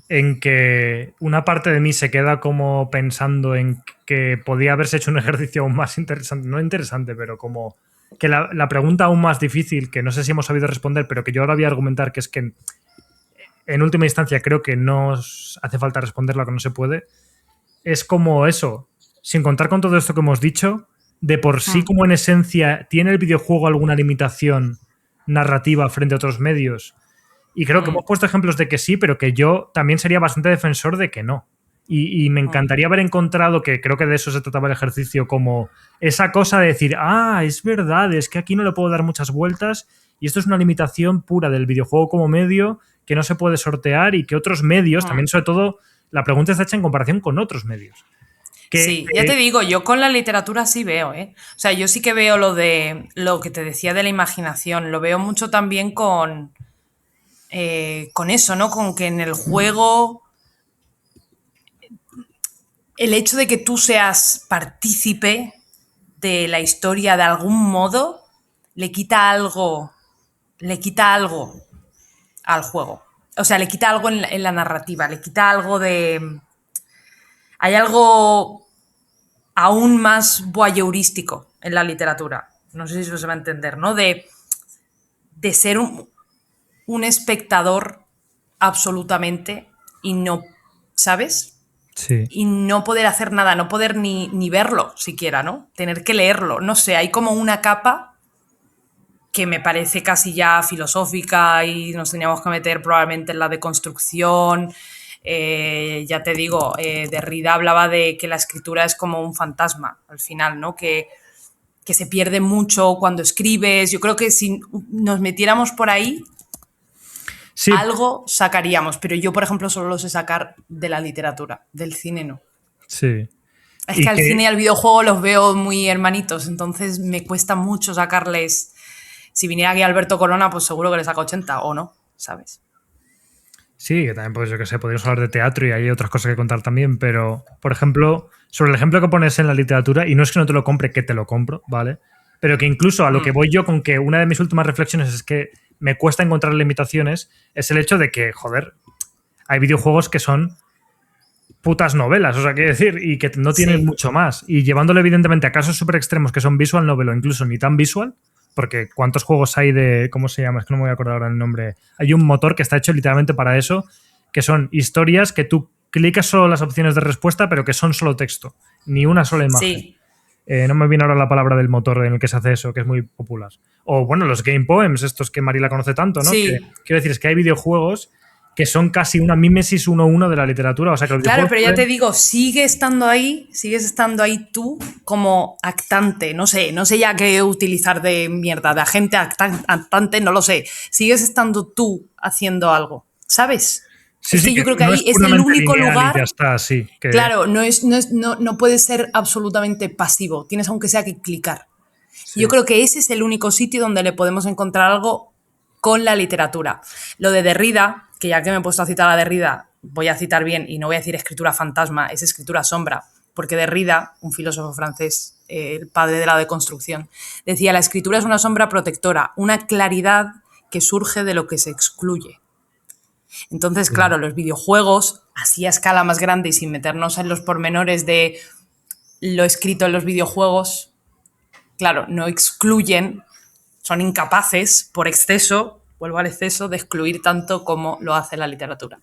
[SPEAKER 1] en que una parte de mí se queda como pensando en que podía haberse hecho un ejercicio aún más interesante, no interesante, pero como que la pregunta aún más difícil, que no sé si hemos sabido responder, pero que yo ahora voy a argumentar que es que en última instancia creo que no hace falta responderla, que no se puede, es como eso, sin contar con todo esto que hemos dicho, de por sí
[SPEAKER 2] Hmm.
[SPEAKER 1] como en esencia, ¿tiene el videojuego alguna limitación narrativa frente a otros medios? Y creo que
[SPEAKER 2] Hmm.
[SPEAKER 1] hemos puesto ejemplos de que sí, pero que yo también sería bastante defensor de que no. Y me
[SPEAKER 2] Hmm.
[SPEAKER 1] encantaría haber encontrado, que creo que de eso se trataba el ejercicio, como esa cosa de decir, es verdad, es que aquí no le puedo dar muchas vueltas y esto es una limitación pura del videojuego como medio que no se puede sortear y que otros medios,
[SPEAKER 2] Hmm.
[SPEAKER 1] también sobre todo, la pregunta está hecha en comparación con otros medios.
[SPEAKER 2] Sí, ya te digo, yo con la literatura sí veo, ¿eh? O sea, yo sí que veo lo que te decía de la imaginación, lo veo mucho también con eso, ¿no? Con que en el juego el hecho de que tú seas partícipe de la historia de algún modo le quita algo al juego. O sea, le quita algo en la narrativa, le quita algo de... Hay algo aún más voyeurístico en la literatura. No sé si eso se va a entender, ¿no? De ser un espectador absolutamente y no, ¿sabes?
[SPEAKER 1] Sí.
[SPEAKER 2] Y no poder hacer nada, no poder ni verlo siquiera, ¿no? Tener que leerlo. No sé, hay como una capa que me parece casi ya filosófica y nos teníamos que meter probablemente en la deconstrucción. Ya te digo, Derrida hablaba de que la escritura es como un fantasma al final, ¿no? Que se pierde mucho cuando escribes. Yo creo que si nos metiéramos por ahí,
[SPEAKER 1] Sí,
[SPEAKER 2] algo sacaríamos, pero yo, por ejemplo, solo lo sé sacar de la literatura, del cine no.
[SPEAKER 1] sí.
[SPEAKER 2] Es que
[SPEAKER 1] Y
[SPEAKER 2] al
[SPEAKER 1] que,
[SPEAKER 2] cine y al videojuego los veo muy hermanitos, entonces me cuesta mucho sacarles. Si viniera aquí Alberto Corona, pues seguro que le saca 80 o no, ¿sabes?
[SPEAKER 1] sí, que también, pues yo que sé, podríamos hablar de teatro y hay otras cosas que contar también, pero, por ejemplo, sobre el ejemplo que pones en la literatura, y no es que no te lo compre, que te lo compro, ¿vale? Pero que incluso a lo que voy yo con que una de mis últimas reflexiones es que me cuesta encontrar limitaciones, es el hecho de que, joder, hay videojuegos que son putas novelas, o sea, quiero decir, y que no tienen
[SPEAKER 2] Sí.
[SPEAKER 1] mucho más. Y llevándolo evidentemente a casos súper extremos que son visual novel o incluso ni tan visual, porque ¿cuántos juegos hay de, ¿cómo se llama? Es que no me voy a acordar ahora el nombre. Hay un motor que está hecho literalmente para eso, que son historias que tú clicas solo las opciones de respuesta, pero que son solo texto, ni una sola imagen.
[SPEAKER 2] Sí.
[SPEAKER 1] No me viene ahora la palabra del motor en el que se hace eso, que es muy popular. O bueno, los game poems, estos que Marila conoce tanto, ¿no? Que
[SPEAKER 2] Sí.
[SPEAKER 1] quiero decir, es que hay videojuegos que son casi una mímesis 1-1 de la literatura. O sea, que los
[SPEAKER 2] Claro,
[SPEAKER 1] videojuegos
[SPEAKER 2] pero ya te
[SPEAKER 1] pueden...
[SPEAKER 2] digo, sigues estando ahí tú como actante, no sé ya qué utilizar de mierda, de agente actante, no lo sé. Sigues estando tú haciendo algo, ¿sabes?
[SPEAKER 1] Sí,
[SPEAKER 2] Es
[SPEAKER 1] sí,
[SPEAKER 2] que
[SPEAKER 1] que
[SPEAKER 2] yo creo que
[SPEAKER 1] no es
[SPEAKER 2] ahí es el
[SPEAKER 1] puramente
[SPEAKER 2] único
[SPEAKER 1] lineal y ya
[SPEAKER 2] lugar.
[SPEAKER 1] está, sí. Que,
[SPEAKER 2] Claro, no puedes ser absolutamente pasivo, tienes aunque sea que clicar. Yo
[SPEAKER 1] sí,
[SPEAKER 2] creo que ese es el único sitio donde le podemos encontrar algo con la literatura. Lo de Derrida, que ya que me he puesto a citar a Derrida, voy a citar bien y no voy a decir escritura fantasma, es escritura sombra, porque Derrida, un filósofo francés, el padre de la deconstrucción, decía: la escritura es una sombra protectora, una claridad que surge de lo que se excluye. Entonces,
[SPEAKER 1] sí,
[SPEAKER 2] claro, los videojuegos, así a escala más grande y sin meternos en los pormenores de lo escrito en los videojuegos, claro, no excluyen, son incapaces por exceso, vuelvo al exceso, de excluir tanto como lo hace la literatura.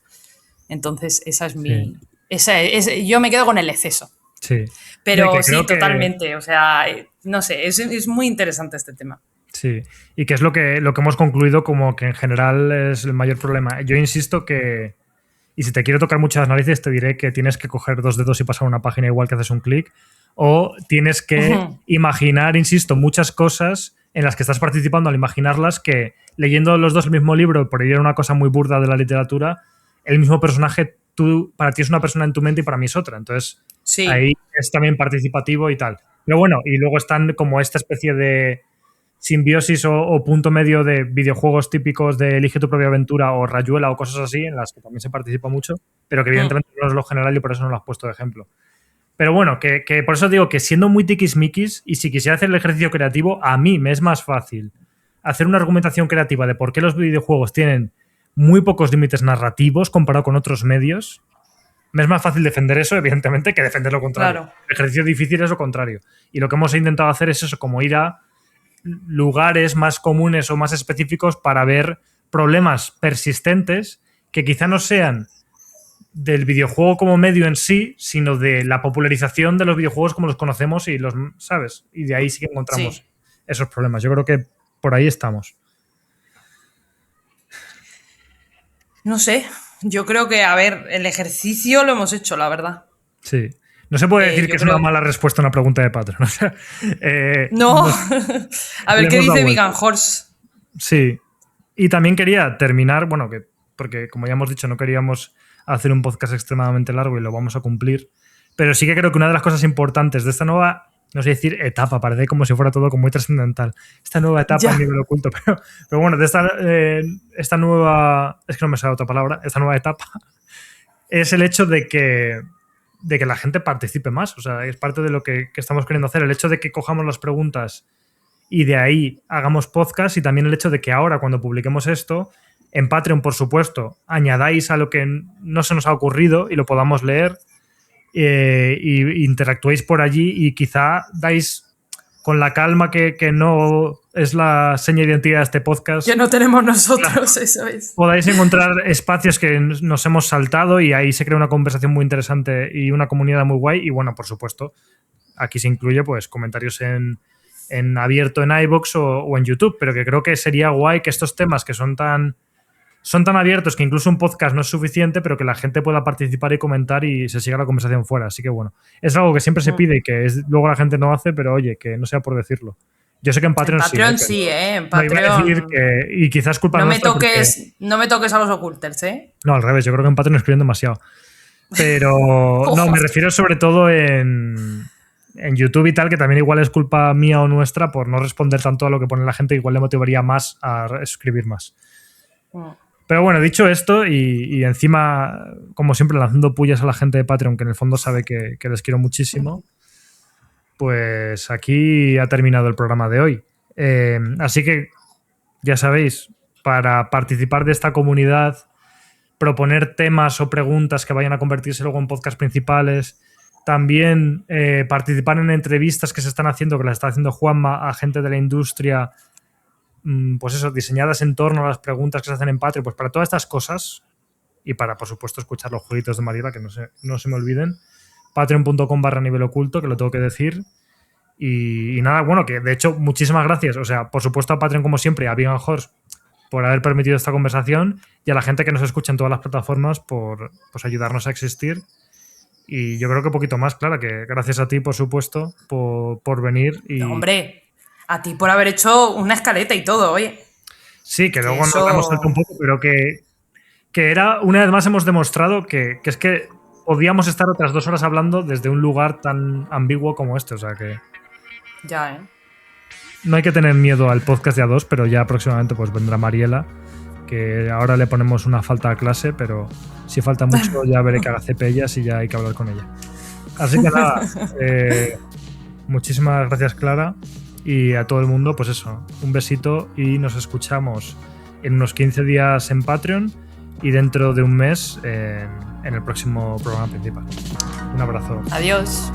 [SPEAKER 2] Entonces, esa es
[SPEAKER 1] sí,
[SPEAKER 2] mi... yo me quedo con el exceso.
[SPEAKER 1] sí. No, y
[SPEAKER 2] Pero
[SPEAKER 1] que
[SPEAKER 2] sí,
[SPEAKER 1] creo que
[SPEAKER 2] totalmente. O sea, no sé, es muy interesante este tema.
[SPEAKER 1] sí. Y que es lo que hemos concluido como que en general es el mayor problema. Yo insisto que, y si te quiero tocar muchas narices, te diré que tienes que coger dos dedos y pasar una página igual que haces un clic, o tienes que imaginar, insisto, muchas cosas en las que estás participando al imaginarlas, que leyendo los dos el mismo libro, por ir a una cosa muy burda de la literatura, el mismo personaje, para ti es una persona en tu mente y para mí es otra. Entonces, ahí
[SPEAKER 2] Sí,
[SPEAKER 1] es también participativo y tal. Pero bueno, y luego están como esta especie de simbiosis o punto medio de videojuegos típicos de Elige tu propia aventura o Rayuela o cosas así, en las que también se participa mucho, pero que evidentemente no es lo general y por eso no lo has puesto de ejemplo. Pero bueno, que por eso digo que siendo muy tiquismiquis y si quisiera hacer el ejercicio creativo, a mí me es más fácil hacer una argumentación creativa de por qué los videojuegos tienen muy pocos límites narrativos comparado con otros medios. Me es más fácil defender eso, evidentemente, que defender lo contrario.
[SPEAKER 2] claro.
[SPEAKER 1] El ejercicio difícil es lo contrario. Y lo que hemos intentado hacer es eso, como ir a lugares más comunes o más específicos para ver problemas persistentes que quizá no sean del videojuego como medio en sí, sino de la popularización de los videojuegos como los conocemos y los, ¿sabes? Y de ahí sí que encontramos
[SPEAKER 2] Sí.
[SPEAKER 1] esos problemas. Yo creo que por ahí estamos.
[SPEAKER 2] No sé. Yo creo que, a ver, el ejercicio lo hemos hecho, la verdad.
[SPEAKER 1] Sí. No se puede decir que
[SPEAKER 2] Yo
[SPEAKER 1] es una
[SPEAKER 2] creo.
[SPEAKER 1] mala respuesta a una pregunta de Patreon. O sea,
[SPEAKER 2] No. A ver
[SPEAKER 1] le
[SPEAKER 2] qué
[SPEAKER 1] hemos dado
[SPEAKER 2] dice Vegan
[SPEAKER 1] vueltas.
[SPEAKER 2] Horse.
[SPEAKER 1] Sí. Y también quería terminar, bueno, porque como ya hemos dicho, no queríamos hacer un podcast extremadamente largo y lo vamos a cumplir, Pero sí que creo que una de las cosas importantes de esta nueva, no sé decir etapa, parece como si fuera todo como muy trascendental, esta nueva etapa a nivel oculto, pero bueno, de esta nueva, es que no me sale otra palabra, esta nueva etapa, es el hecho de que la gente participe más. O sea, es parte de lo que estamos queriendo hacer. El hecho de que cojamos las preguntas y de ahí hagamos podcast, y también el hecho de que ahora, cuando publiquemos esto, en Patreon, por supuesto, añadáis a lo que no se nos ha ocurrido y lo podamos leer, y interactuéis por allí y quizá dais con la calma que no es la seña de identidad de este podcast.
[SPEAKER 2] Que no tenemos nosotros, claro, eso es.
[SPEAKER 1] Podáis encontrar espacios que nos hemos saltado y ahí se crea una conversación muy interesante y una comunidad muy guay. Y bueno, por supuesto, aquí se incluye pues comentarios en abierto en iVoox o en YouTube, pero que creo que sería guay que estos temas que son tan abiertos que incluso un podcast no es suficiente, pero que la gente pueda participar y comentar y se siga la conversación fuera. Así que bueno, es algo que siempre se pide y que luego la gente no hace, pero oye, que no sea por decirlo. Yo sé que en Patreon sí.
[SPEAKER 2] En Patreon sí, en Patreon.
[SPEAKER 1] No, iba a decir que, y quizás culpa
[SPEAKER 2] no
[SPEAKER 1] nuestra
[SPEAKER 2] no me toques a los oculters, ¿eh?
[SPEAKER 1] No, al revés, yo creo que en Patreon escriben demasiado. Pero no, me refiero sobre todo en YouTube y tal, que también igual es culpa mía o nuestra por no responder tanto a lo que pone la gente, igual le motivaría más a escribir más. Pero bueno, dicho esto, y encima, como siempre, lanzando pullas a la gente de Patreon, que en el fondo sabe que les quiero muchísimo, pues aquí ha terminado el programa de hoy. Así que, ya sabéis, para participar de esta comunidad, proponer temas o preguntas que vayan a convertirse luego en podcast principales, también participar en entrevistas que se están haciendo, que las está haciendo Juanma, a gente de la industria, pues eso, diseñadas en torno a las preguntas que se hacen en Patreon, pues para todas estas cosas, y para, por supuesto, escuchar los jueguitos de Mariela, que no se me olviden, patreon.com/niveloculto, que lo tengo que decir. Y nada, bueno, que de hecho, muchísimas gracias. O sea, por supuesto a Patreon, como siempre, a Vegan Horse por haber permitido esta conversación, y a la gente que nos escucha en todas las plataformas por pues, ayudarnos a existir. Y yo creo que poquito más, Clara, que gracias a ti, por supuesto, por venir. Y...
[SPEAKER 2] No, hombre, a ti por haber hecho una escaleta y todo, oye.
[SPEAKER 1] Sí, que luego nos damos salto un poco, pero que era, una vez más hemos demostrado que es que podíamos estar otras 2 horas hablando desde un lugar tan ambiguo como este, o sea que...
[SPEAKER 2] Ya,
[SPEAKER 1] No hay que tener miedo al podcast de A2, pero ya próximamente pues vendrá Mariela, que ahora le ponemos una falta a clase, pero si falta mucho ya veré que haga cepellas y ya hay que hablar con ella. Así que nada, muchísimas gracias, Clara, y a todo el mundo, pues eso, un besito y nos escuchamos en unos 15 días en Patreon y dentro de un mes en el próximo programa principal. Un abrazo.
[SPEAKER 2] Adiós.